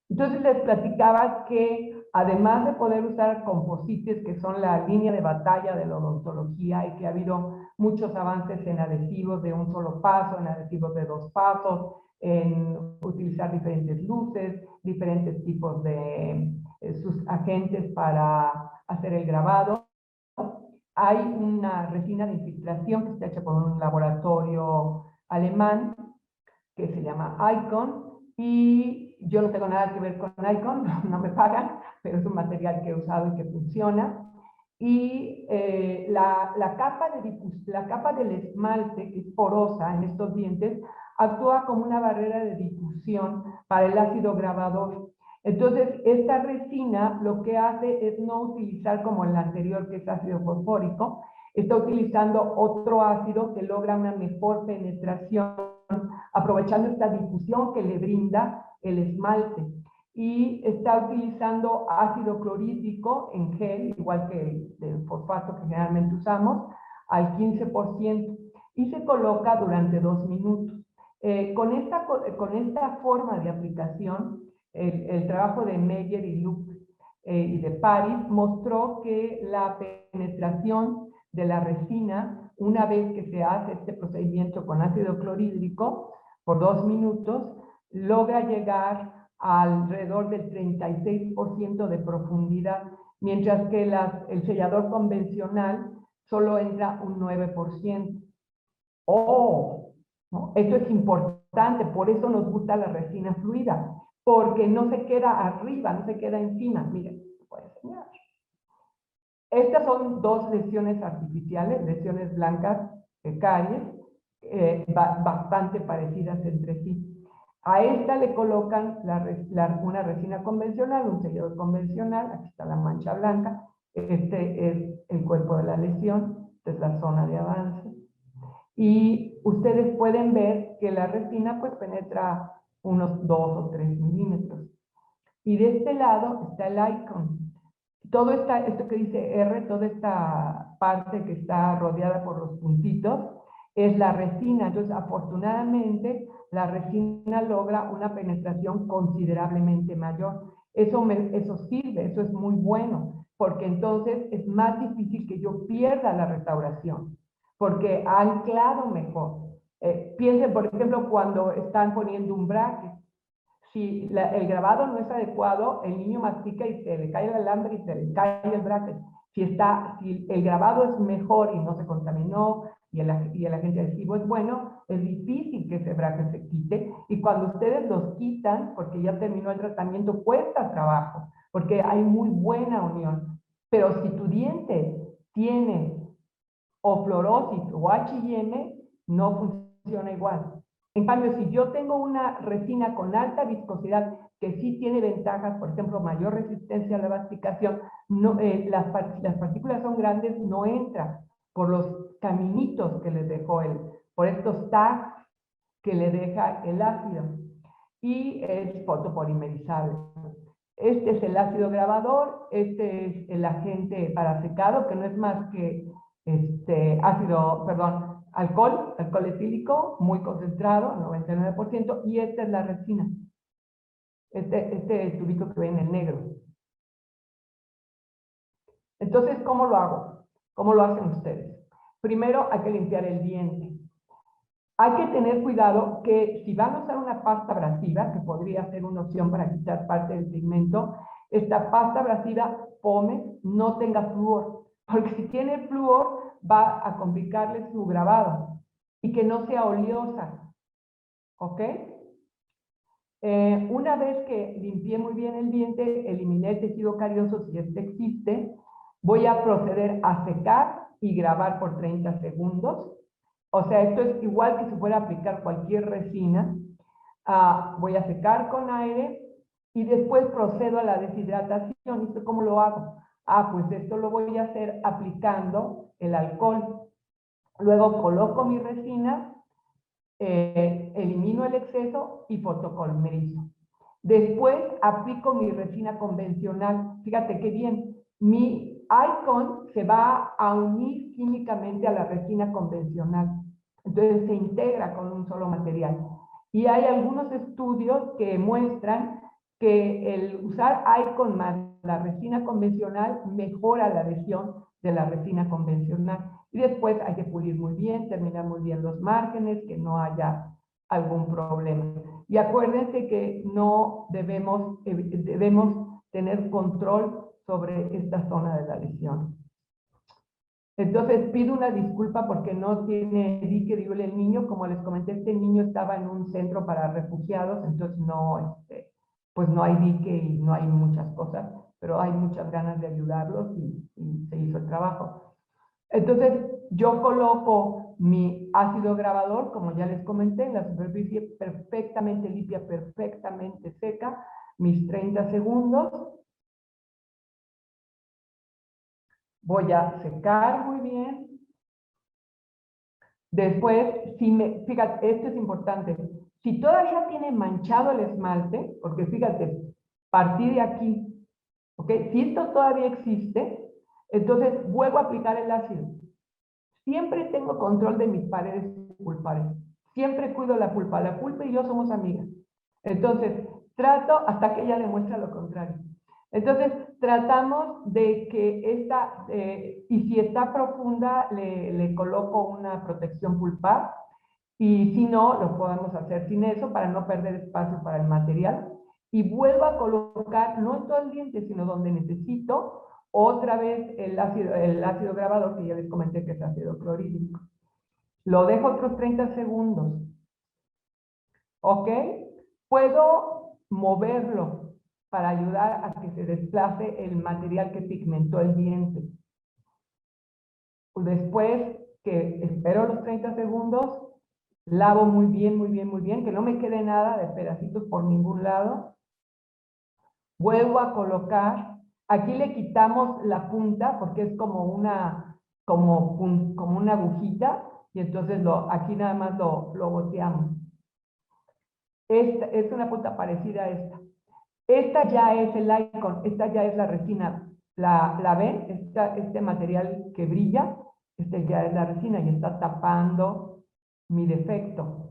Entonces les platicaba que además de poder usar composites, que son la línea de batalla de la odontología, y que ha habido muchos avances en adhesivos de un solo paso, en adhesivos de 2 pasos, en utilizar diferentes luces, diferentes tipos de sus agentes para hacer el grabado. Hay una resina de infiltración que está hecha por un laboratorio alemán que se llama Icon, y yo no tengo nada que ver con Icon, no me pagan, pero es un material que he usado y que funciona. Y la capa del esmalte, que es porosa en estos dientes, actúa como una barrera de difusión para el ácido grabador. Entonces, esta resina lo que hace es no utilizar como el anterior, que es ácido fosfórico, está utilizando otro ácido que logra una mejor penetración, aprovechando esta difusión que le brinda el esmalte. Y está utilizando ácido clorhídrico en gel, igual que el fosfato que generalmente usamos, al 15%, y se coloca durante 2 minutos. Con esta forma de aplicación, el trabajo de Meyer y Luc y de Paris mostró que la penetración de la resina, una vez que se hace este procedimiento con ácido clorhídrico por 2 minutos, logra llegar a alrededor del 36% de profundidad, mientras que el sellador convencional solo entra un 9%. ¡Oh! ¿No? Esto es importante, por eso nos gusta la resina fluida, porque no se queda arriba, no se queda encima. Miren, voy a enseñar. Estas son 2 lesiones artificiales, lesiones blancas de caries, bastante parecidas entre sí. A esta le colocan una resina convencional, un sellador convencional, aquí está la mancha blanca, este es el cuerpo de la lesión, esta es la zona de avance. Y ustedes pueden ver que la resina pues penetra unos 2 o 3 milímetros. Y de este lado está el icon. Todo esto que dice R, toda esta parte que está rodeada por los puntitos, es la resina. Entonces, afortunadamente, la resina logra una penetración considerablemente mayor. Eso sirve, eso es muy bueno, porque entonces es más difícil que yo pierda la restauración, porque ha anclado mejor. Piensen, por ejemplo, cuando están poniendo un bracket. Si el grabado no es adecuado, el niño mastica y se le cae el alambre y se le cae el bracket. Si el grabado es mejor y no se contaminó y el agente adhesivo es bueno, es difícil que ese bracket se quite. Y cuando ustedes los quitan, porque ya terminó el tratamiento, cuesta trabajo, porque hay muy buena unión. Pero si tu diente tiene o fluorosis o H&M, no funciona igual. En cambio, si yo tengo una resina con alta viscosidad, que sí tiene ventajas, por ejemplo, mayor resistencia a la masticación, no, las partículas son grandes, no entra por los caminitos que les dejó por estos tags que le deja el ácido. Y es fotopolimerizable. Este es el ácido grabador, este es el agente para secado, que no es más que alcohol etílico, muy concentrado, 99%, y esta es la resina. Este tubito que ven en negro. Entonces, ¿cómo lo hago? ¿Cómo lo hacen ustedes? Primero hay que limpiar el diente. Hay que tener cuidado que si van a usar una pasta abrasiva, que podría ser una opción para quitar parte del pigmento, esta pasta abrasiva Pómex no tenga flúor, porque si tiene flúor va a complicarle su grabado, y que no sea oleosa, ¿ok? Una vez que limpié muy bien el diente, eliminé el tejido carioso si este existe, voy a proceder a secar y grabar por 30 segundos. O sea, esto es igual que si fuera a aplicar cualquier resina. Voy a secar con aire y después procedo a la deshidratación. ¿Esto cómo lo hago? Pues esto lo voy a hacer aplicando el alcohol. Luego coloco mi resina, elimino el exceso y fotopolimerizo. Después aplico mi resina convencional. Fíjate qué bien. Mi icon se va a unir químicamente a la resina convencional. Entonces se integra con un solo material. Y hay algunos estudios que muestran que el usar icon más la resina convencional mejora la adhesión de la resina convencional. Y después hay que pulir muy bien, terminar muy bien los márgenes, que no haya algún problema. Y acuérdense que no debemos tener control sobre esta zona de la lesión. Entonces pido una disculpa porque no tiene dique de hule el niño. Como les comenté, este niño estaba en un centro para refugiados, entonces pues no hay dique y no hay muchas cosas, pero hay muchas ganas de ayudarlos y se hizo el trabajo. Entonces yo coloco mi ácido grabador, como ya les comenté, en la superficie perfectamente limpia, perfectamente seca. mis 30 segundos. Voy a secar muy bien. Después, fíjate, esto es importante. Si todavía tiene manchado el esmalte, porque fíjate, partí de aquí, ¿ok? Si esto todavía existe, entonces vuelvo a aplicar el ácido. Siempre tengo control de mis paredes pulpares. Siempre cuido la pulpa. La pulpa y yo somos amigas. Entonces, trato hasta que ella demuestra lo contrario. Entonces, tratamos de que esta, y si está profunda, le coloco una protección pulpar, y si no, lo podemos hacer sin eso para no perder espacio para el material. Y vuelvo a colocar, no en todo el diente, sino donde necesito, otra vez el ácido grabador, que ya les comenté que es ácido clorhídrico. Lo dejo otros 30 segundos. ¿Ok? Puedo moverlo para ayudar a que se desplace el material que pigmentó el diente. Después que espero los 30 segundos, lavo muy bien, muy bien, muy bien, que no me quede nada de pedacitos por ningún lado. Vuelvo a colocar. Aquí le quitamos la punta porque es como una agujita, y entonces aquí nada más lo boteamos. Esta es una punta parecida a esta. Esta ya es el icon, esta ya es la resina. ¿La ven? Este material que brilla, este ya es la resina y está tapando mi defecto.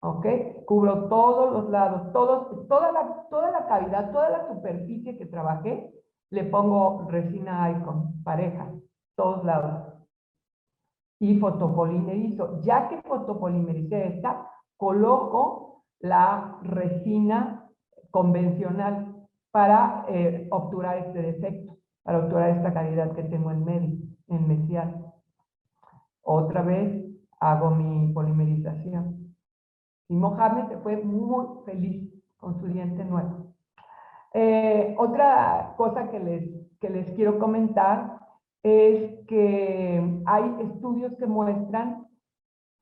¿Ok? Cubro todos los lados, toda la cavidad, toda la superficie que trabajé, le pongo resina icon, pareja, todos lados. Y fotopolimerizo. Ya que fotopolimericé esta, coloco la resina convencional para obturar este defecto, para obturar esta calidad que tengo en medio, en mesial. Otra vez hago mi polimerización. Y Mohamed se fue muy feliz con su diente nuevo. Otra cosa que les quiero comentar es que hay estudios que muestran,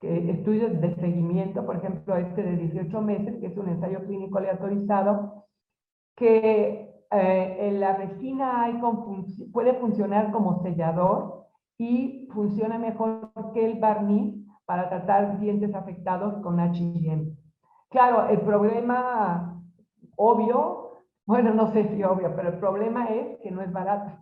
estudios de seguimiento, por ejemplo, este de 18 meses, que es un ensayo clínico aleatorizado, que la resina Icon puede funcionar como sellador y funciona mejor que el barniz para tratar dientes afectados con H&M. Claro, el problema obvio, bueno, no sé si obvio, pero el problema es que no es barato.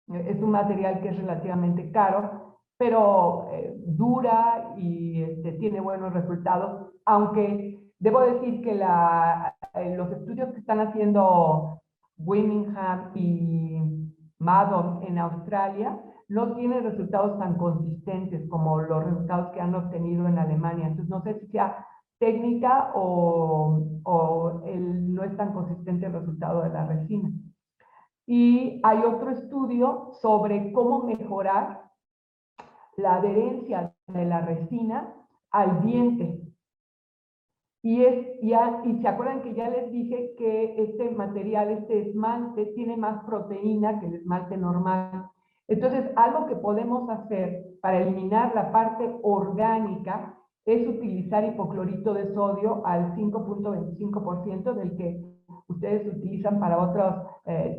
Es un material que es relativamente caro, pero dura y tiene buenos resultados, aunque debo decir que los estudios que están haciendo Birmingham y Maddon en Australia no tienen resultados tan consistentes como los resultados que han obtenido en Alemania. Entonces, no sé si sea técnica o no es tan consistente el resultado de la resina. Y hay otro estudio sobre cómo mejorar la adherencia de la resina al diente. Y se acuerdan que ya les dije que este material, este esmalte, tiene más proteína que el esmalte normal. Entonces, algo que podemos hacer para eliminar la parte orgánica es utilizar hipoclorito de sodio al 5.25% del que ustedes utilizan para otras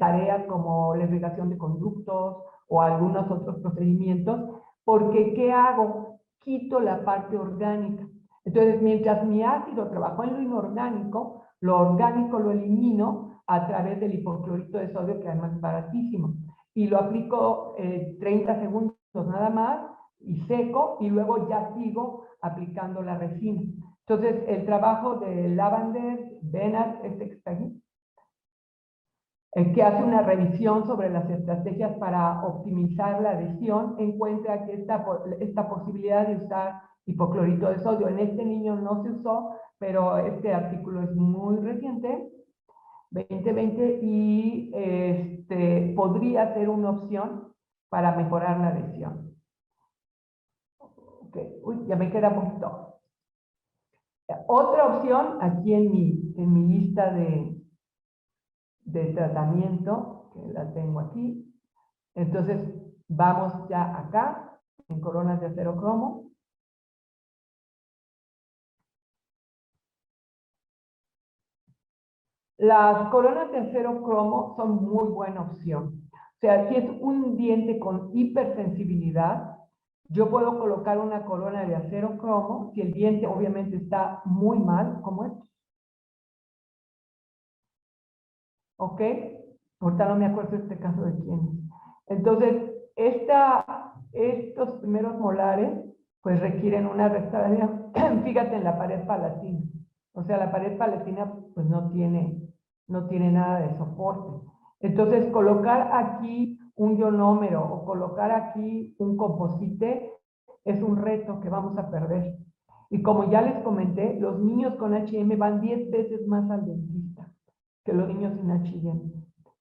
tareas como la irrigación de conductos o algunos otros procedimientos, porque ¿qué hago? Quito la parte orgánica. Entonces, mientras mi ácido trabajó en lo inorgánico, lo orgánico lo elimino a través del hipoclorito de sodio, que además es baratísimo. Y lo aplico 30 segundos nada más y seco, y luego ya sigo aplicando la resina. Entonces, el trabajo de Lavender, Bennett, que hace una revisión sobre las estrategias para optimizar la adhesión, encuentra que esta posibilidad de usar hipoclorito de sodio en este niño no se usó, pero este artículo es muy reciente, 2020, y podría ser una opción para mejorar la adhesión. Okay. Uy, ya me queda poquito. Otra opción aquí en mi lista de tratamiento, que la tengo aquí. Entonces, vamos ya acá, en coronas de acero cromo. Las coronas de acero cromo son muy buena opción. O sea, si es un diente con hipersensibilidad, yo puedo colocar una corona de acero cromo si el diente obviamente está muy mal, como es. ¿Ok? Ahorita no me acuerdo este caso de quién es. Entonces, estos primeros molares, pues requieren una restauración, fíjate en la pared palatina. O sea, la pared palatina, pues no tiene nada de soporte. Entonces, colocar aquí un ionómero o colocar aquí un composite es un reto que vamos a perder. Y como ya les comenté, los niños con H&M van 10 veces más al dentista que los niños sin H&M.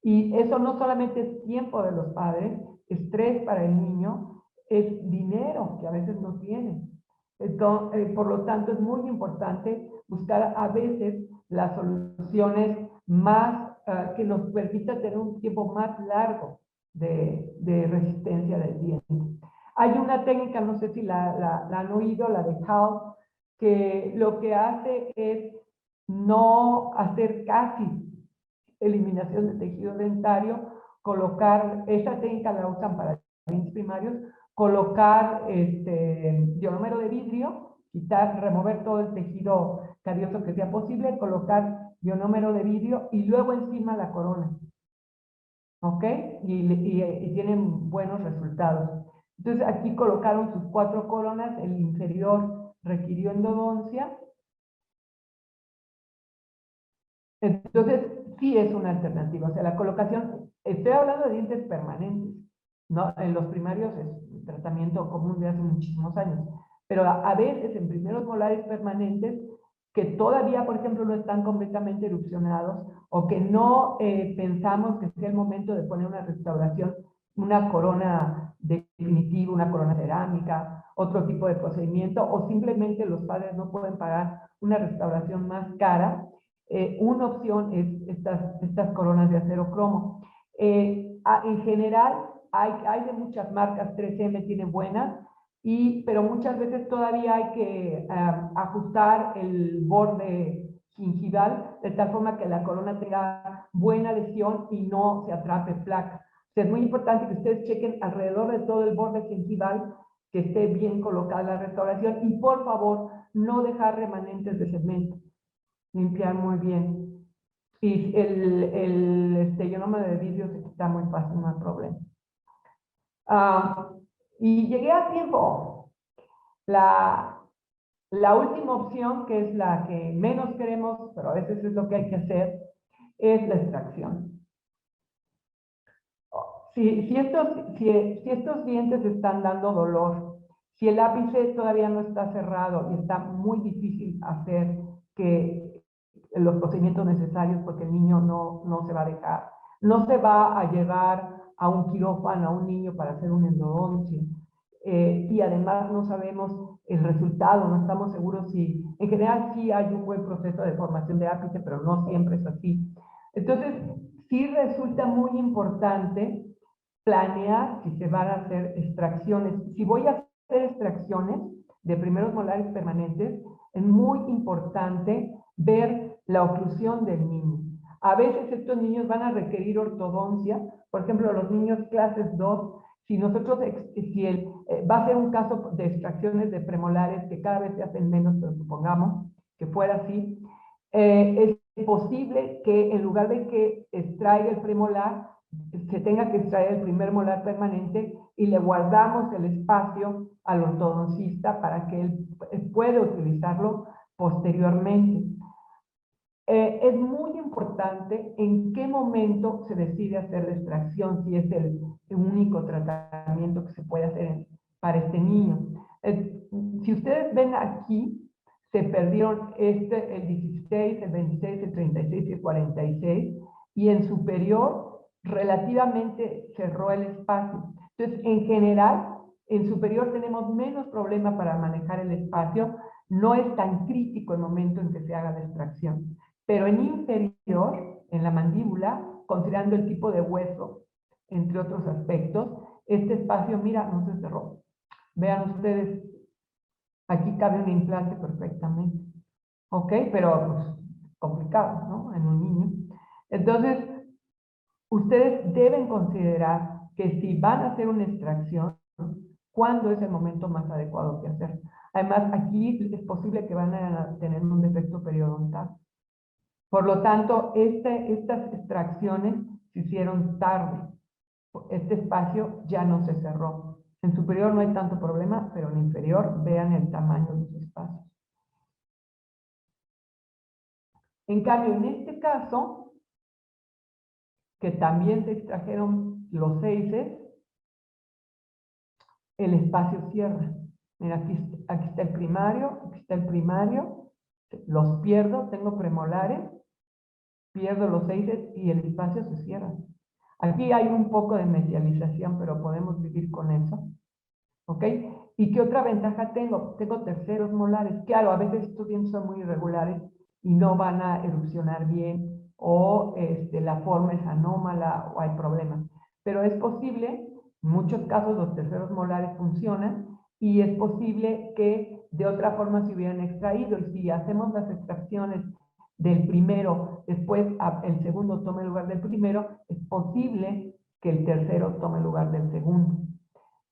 Y eso no solamente es tiempo de los padres, estrés para el niño, es dinero que a veces no tienen. Entonces, por lo tanto, es muy importante buscar a veces las soluciones más que nos permita tener un tiempo más largo de resistencia del diente. Hay una técnica, no sé si la han oído, la de Cal, que lo que hace es no hacer casi eliminación de tejido dentario, colocar, esta técnica la usan para dientes primarios, colocar ionómero de vidrio, quitar, remover todo el tejido carioso que sea posible, colocar ionómero de vidrio y luego encima la corona. ¿Ok? Y tienen buenos resultados. Entonces aquí colocaron sus 4 coronas, el inferior requirió endodoncia. Entonces, sí es una alternativa. O sea, la colocación, estoy hablando de dientes permanentes, ¿no? En los primarios es un tratamiento común de hace muchísimos años. Pero a veces en primeros molares permanentes, que todavía, por ejemplo, no están completamente erupcionados o que no pensamos que sea el momento de poner una restauración, una corona definitiva, una corona cerámica, otro tipo de procedimiento, o simplemente los padres no pueden pagar una restauración más cara. Una opción es estas coronas de acero cromo. En general, hay de muchas marcas, 3M tiene buenas, pero muchas veces todavía hay que ajustar el borde gingival de tal forma que la corona tenga buena adhesión y no se atrape placa. O sea, es muy importante que ustedes chequen alrededor de todo el borde gingival que esté bien colocada la restauración y por favor no dejar remanentes de cemento, limpiar muy bien. Y el ionómero de vidrio se quita muy fácil, no hay problema. Y llegué a tiempo. La última opción, que es la que menos queremos, pero a veces es lo que hay que hacer, es la extracción. Si estos dientes están dando dolor, si el ápice todavía no está cerrado y está muy difícil hacer que los procedimientos necesarios porque el niño no se va a dejar, no se va a llevar a un quirófano a un niño para hacer una endodoncia. Y además no sabemos el resultado, no estamos seguros si, en general sí hay un buen proceso de formación de ápice, pero no siempre es así. Entonces, sí resulta muy importante planear si se van a hacer extracciones. Si voy a hacer extracciones de primeros molares permanentes, es muy importante ver la oclusión del niño. A veces estos niños van a requerir ortodoncia, por ejemplo, los niños clases 2, si nosotros, va a ser un caso de extracciones de premolares que cada vez se hacen menos, pero supongamos que fuera así, es posible que en lugar de que extraiga el premolar, se tenga que extraer el primer molar permanente y le guardamos el espacio al ortodoncista para que él pueda utilizarlo posteriormente. Es muy importante en qué momento se decide hacer la extracción, si es el único tratamiento que se puede hacer para este niño. Si ustedes ven aquí, se perdieron el 16, el 26, el 36 y el 46, y en superior relativamente cerró el espacio. Entonces, en general, en superior tenemos menos problema para manejar el espacio, no es tan crítico el momento en que se haga la extracción. Pero en inferior, en la mandíbula, considerando el tipo de hueso, entre otros aspectos, este espacio, mira, no se cerró. Vean ustedes, aquí cabe un implante perfectamente. ¿Ok? Pero pues, complicado, ¿no? En un niño. Entonces, ustedes deben considerar que si van a hacer una extracción, ¿cuándo es el momento más adecuado que hacer? Además, aquí es posible que van a tener un defecto periodontal. Por lo tanto, estas extracciones se hicieron tarde. Este espacio ya no se cerró. En superior no hay tanto problema, pero en inferior vean el tamaño de los espacios. En cambio, en este caso, que también se extrajeron los 6, el espacio cierra. Mira, aquí está el primario, aquí está el primario, los pierdo, tengo premolares, pierdo los 6 y el espacio se cierra. Aquí hay un poco de mesialización, pero podemos vivir con eso. ¿Ok? ¿Y qué otra ventaja tengo? Tengo terceros molares. Claro, a veces estos dientes son muy irregulares y no van a erupcionar bien, o la forma es anómala, o hay problemas. Pero es posible, en muchos casos los terceros molares funcionan, y es posible que de otra forma se hubieran extraído. Y si hacemos las extracciones del primero, después el segundo tome el lugar del primero, es posible que el tercero tome el lugar del segundo.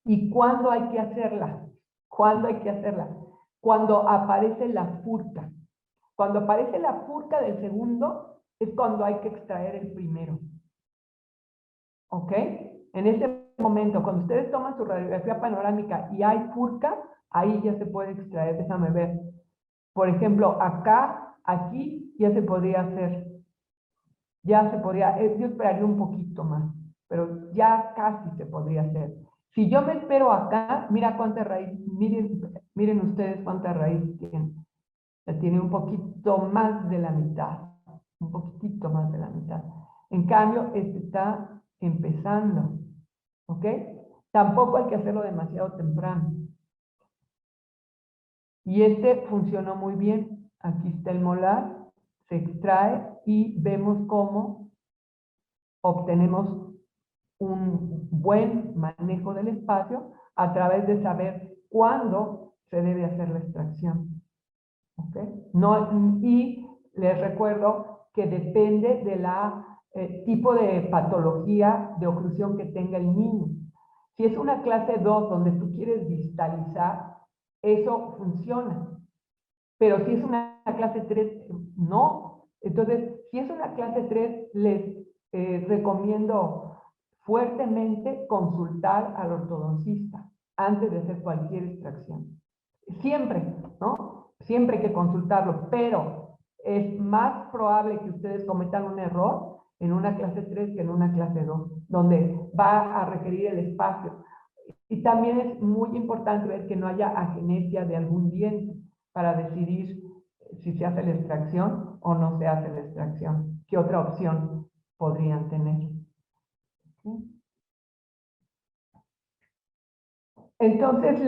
¿Y cuándo hay que hacerla? ¿Cuándo hay que hacerla? Cuando aparece la furca. Cuando aparece la furca del segundo, es cuando hay que extraer el primero. ¿Ok? En ese momento, cuando ustedes toman su radiografía panorámica y hay furca, ahí ya se puede extraer. Déjame ver. Por ejemplo, acá, aquí, ya se podría hacer. Ya se podría, yo esperaría un poquito más, pero ya casi se podría hacer. Si yo me espero acá, mira cuánta raíz, miren ustedes cuánta raíz tiene. Tiene un poquito más de la mitad, un poquitito más de la mitad. En cambio, este está empezando, ¿ok? Tampoco hay que hacerlo demasiado temprano. Y este funcionó muy bien. Aquí está el molar, se extrae y vemos cómo obtenemos un buen manejo del espacio a través de saber cuándo se debe hacer la extracción. ¿Okay? No, y les recuerdo que depende de la tipo de patología de oclusión que tenga el niño. Si es una clase 2 donde tú quieres distalizar, eso funciona. Pero si es una clase 3, no. Entonces, si es una clase 3, les recomiendo fuertemente consultar al ortodoncista antes de hacer cualquier extracción. Siempre, ¿no? Siempre hay que consultarlo, pero es más probable que ustedes cometan un error en una clase 3 que en una clase 2, donde va a requerir el espacio. Y también es muy importante ver que no haya agenesia de algún diente para decidir si se hace la extracción o no se hace la extracción. ¿Qué otra opción podrían tener? Entonces,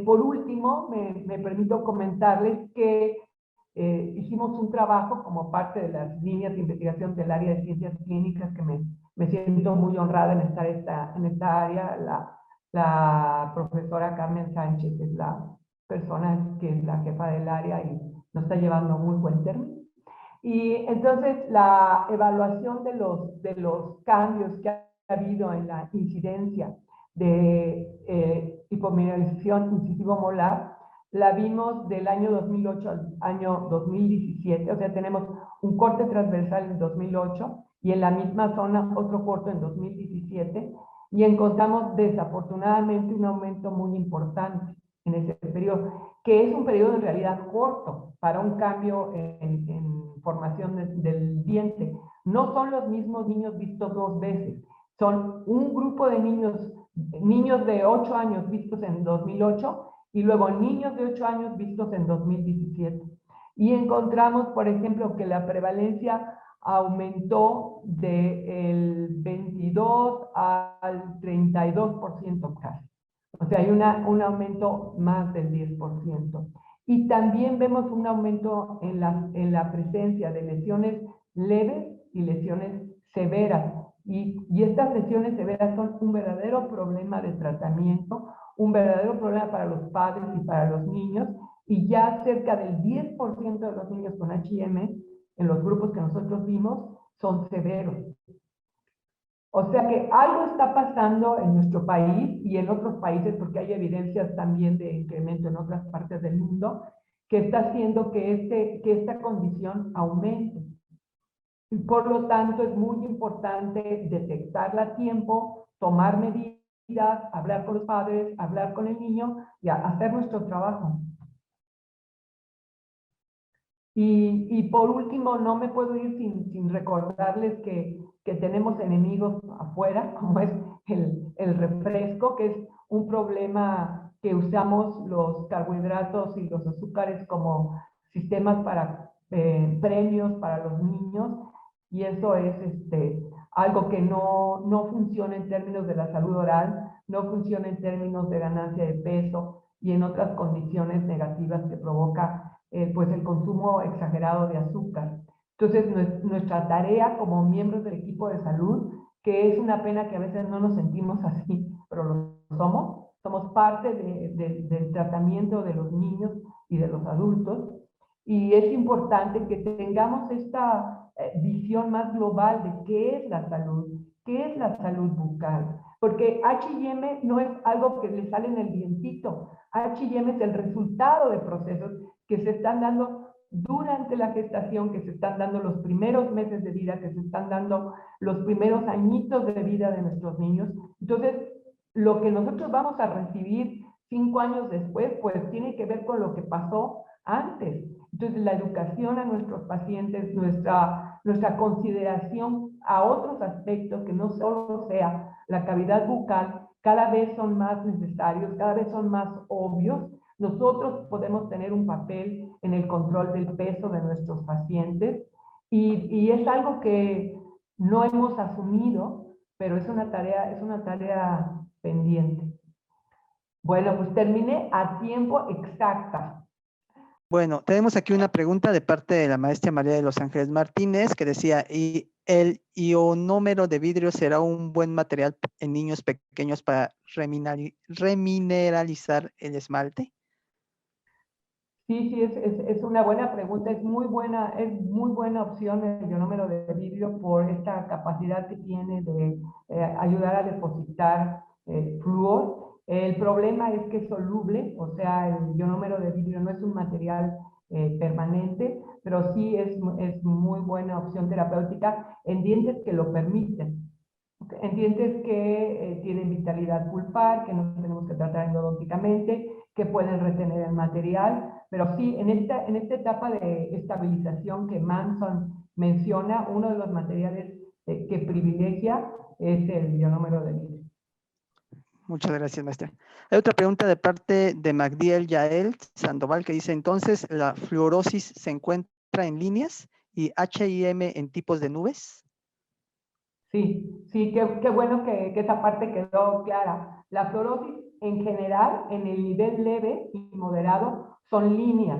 por último, me permito comentarles que hicimos un trabajo como parte de las líneas de investigación del área de ciencias clínicas, que me siento muy honrada en estar en esta área. La profesora Carmen Sánchez es la persona que es la jefa del área y nos está llevando a muy buen término. Y entonces la evaluación de los cambios que ha habido en la incidencia de hipomineralización incisivo molar, la vimos del año 2008 al año 2017, o sea, tenemos un corte transversal en 2008 y en la misma zona otro corte en 2017, y encontramos desafortunadamente un aumento muy importante en ese periodo, que es un periodo en realidad corto para un cambio en formación del diente. No son los mismos niños vistos 2 veces, son un grupo de niños de 8 años vistos en 2008 y luego niños de 8 años vistos en 2017. Y encontramos, por ejemplo, que la prevalencia aumentó del 22 al 32% casi. O sea, hay un aumento más del 10%. Y también vemos un aumento en la presencia de lesiones leves y lesiones severas. Y estas lesiones severas son un verdadero problema de tratamiento, un verdadero problema para los padres y para los niños, y ya cerca del 10% de los niños con HIM en los grupos que nosotros vimos, son severos. O sea que algo está pasando en nuestro país y en otros países, porque hay evidencias también de incremento en otras partes del mundo, que está haciendo que esta condición aumente. Y por lo tanto es muy importante detectarla a tiempo, tomar medidas, hablar con los padres, hablar con el niño y hacer nuestro trabajo. Y por último, no me puedo ir sin recordarles que tenemos enemigos afuera, como es el refresco, que es un problema que usamos los carbohidratos y los azúcares como sistemas para premios para los niños, y eso es algo que no funciona en términos de la salud oral, no funciona en términos de ganancia de peso y en otras condiciones negativas que provoca pues el consumo exagerado de azúcar. Entonces, nuestra tarea como miembros del equipo de salud, que es una pena que a veces no nos sentimos así, pero lo somos parte del tratamiento de los niños y de los adultos, y es importante que tengamos esta visión más global de qué es la salud bucal, porque H&M no es algo que le sale en el dientito. H&M es el resultado de procesos que se están dando durante la gestación, que se están dando los primeros meses de vida, que se están dando los primeros añitos de vida de nuestros niños. Entonces, lo que nosotros vamos a recibir 5 años después, pues tiene que ver con lo que pasó antes. Entonces, la educación a nuestros pacientes, nuestra consideración a otros aspectos que no solo sea la cavidad bucal, cada vez son más necesarios, cada vez son más obvios. Nosotros podemos tener un papel en el control del peso de nuestros pacientes y es algo que no hemos asumido, pero es una tarea pendiente. Bueno, pues terminé a tiempo exacta. Bueno, tenemos aquí una pregunta de parte de la maestra María de los Ángeles Martínez que decía, ¿y el ionómero de vidrio será un buen material en niños pequeños para remineralizar el esmalte? Sí, es una buena pregunta, es muy buena opción el ionómero de vidrio por esta capacidad que tiene de ayudar a depositar flúor. El problema es que es soluble, o sea, el ionómero de vidrio no es un material permanente, pero sí es muy buena opción terapéutica en dientes que lo permiten. En dientes que tienen vitalidad pulpar, que no tenemos que tratar endodonticamente, que pueden retener el material, pero sí, en esta etapa de estabilización que Manson menciona, uno de los materiales que privilegia es el ionómero de vidrio. Muchas gracias, maestra. Hay otra pregunta de parte de Magdiel Yael Sandoval que dice, entonces, ¿la fluorosis se encuentra en líneas y H&M en tipos de nubes? Sí, qué bueno que esa parte quedó clara. La fluorosis en general, en el nivel leve y moderado, son líneas,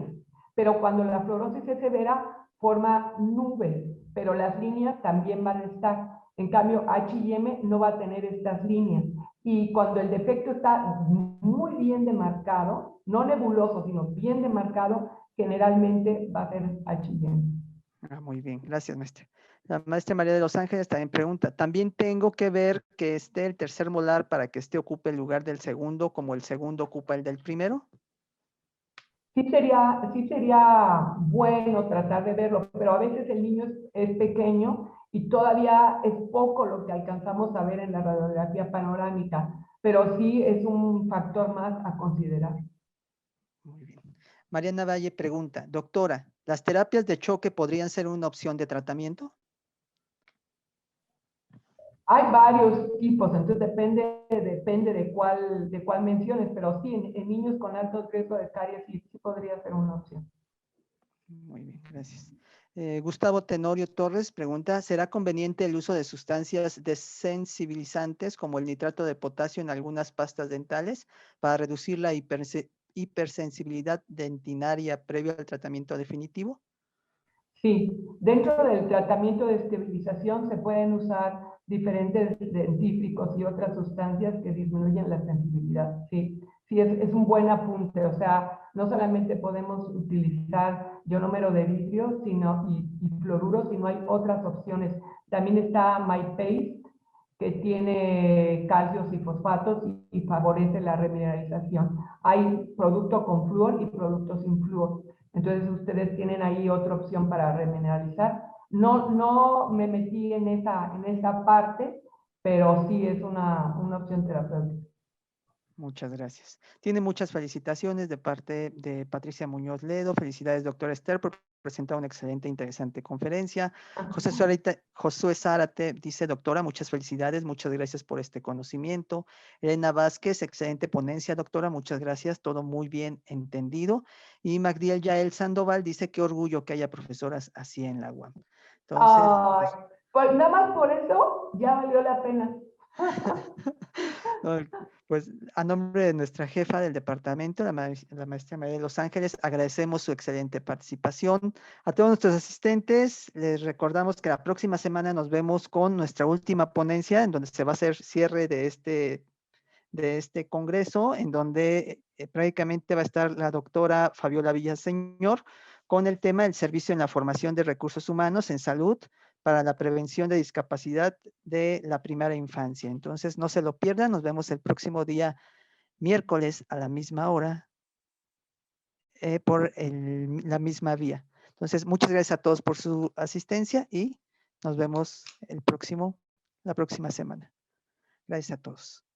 pero cuando la fluorosis es severa, forma nubes, pero las líneas también van a estar. En cambio, H&M no va a tener estas líneas. Y cuando el defecto está muy bien demarcado, no nebuloso, sino bien demarcado, generalmente va a ser H&M. Muy bien, gracias, maestra. La maestra María de los Ángeles también pregunta, ¿también tengo que ver que esté el tercer molar para que este ocupe el lugar del segundo como el segundo ocupa el del primero? Sí sería bueno tratar de verlo, pero a veces el niño es pequeño y todavía es poco lo que alcanzamos a ver en la radiografía panorámica, pero sí es un factor más a considerar. Muy bien. Mariana Valle pregunta, doctora, ¿las terapias de choque podrían ser una opción de tratamiento? Hay varios tipos, entonces depende de cuál menciones, pero sí, en niños con alto riesgo de caries sí podría ser una opción. Muy bien, gracias. Gustavo Tenorio Torres pregunta, ¿será conveniente el uso de sustancias desensibilizantes como el nitrato de potasio en algunas pastas dentales para reducir la hipersensibilidad dentinaria previo al tratamiento definitivo? Sí, dentro del tratamiento de esterilización se pueden usar diferentes dentífricos y otras sustancias que disminuyen la sensibilidad. Sí, es un buen apunte. O sea, no solamente podemos utilizar ionómero de vitrio y fluoruro, sino hay otras opciones. También está MyPaste, que tiene calcios y fosfatos y favorece la remineralización. Hay producto con flúor y productos sin flúor. Entonces ustedes tienen ahí otra opción para remineralizar. No me metí en esa parte, pero sí es una opción terapéutica. Muchas gracias. Tiene muchas felicitaciones de parte de Patricia Muñoz Ledo. Felicidades, doctora Esther, por presentar una excelente e interesante conferencia. Josué Zárate dice, doctora, muchas felicidades, muchas gracias por este conocimiento. Elena Vázquez, excelente ponencia, doctora, muchas gracias, todo muy bien entendido. Y Magdiel Yael Sandoval dice, qué orgullo que haya profesoras así en la UAM. Entonces, Ay, pues nada más por eso ya valió la pena. no, pues a nombre de nuestra jefa del departamento, la maestra María de Los Ángeles, agradecemos su excelente participación. A todos nuestros asistentes, les recordamos que la próxima semana nos vemos con nuestra última ponencia, en donde se va a hacer cierre de este congreso, en donde prácticamente va a estar la doctora Fabiola Villaseñor con el tema del servicio en la formación de recursos humanos en salud para la prevención de discapacidad de la primera infancia. Entonces, no se lo pierdan, nos vemos el próximo día miércoles a la misma hora por la misma vía. Entonces, muchas gracias a todos por su asistencia y nos vemos la próxima semana. Gracias a todos.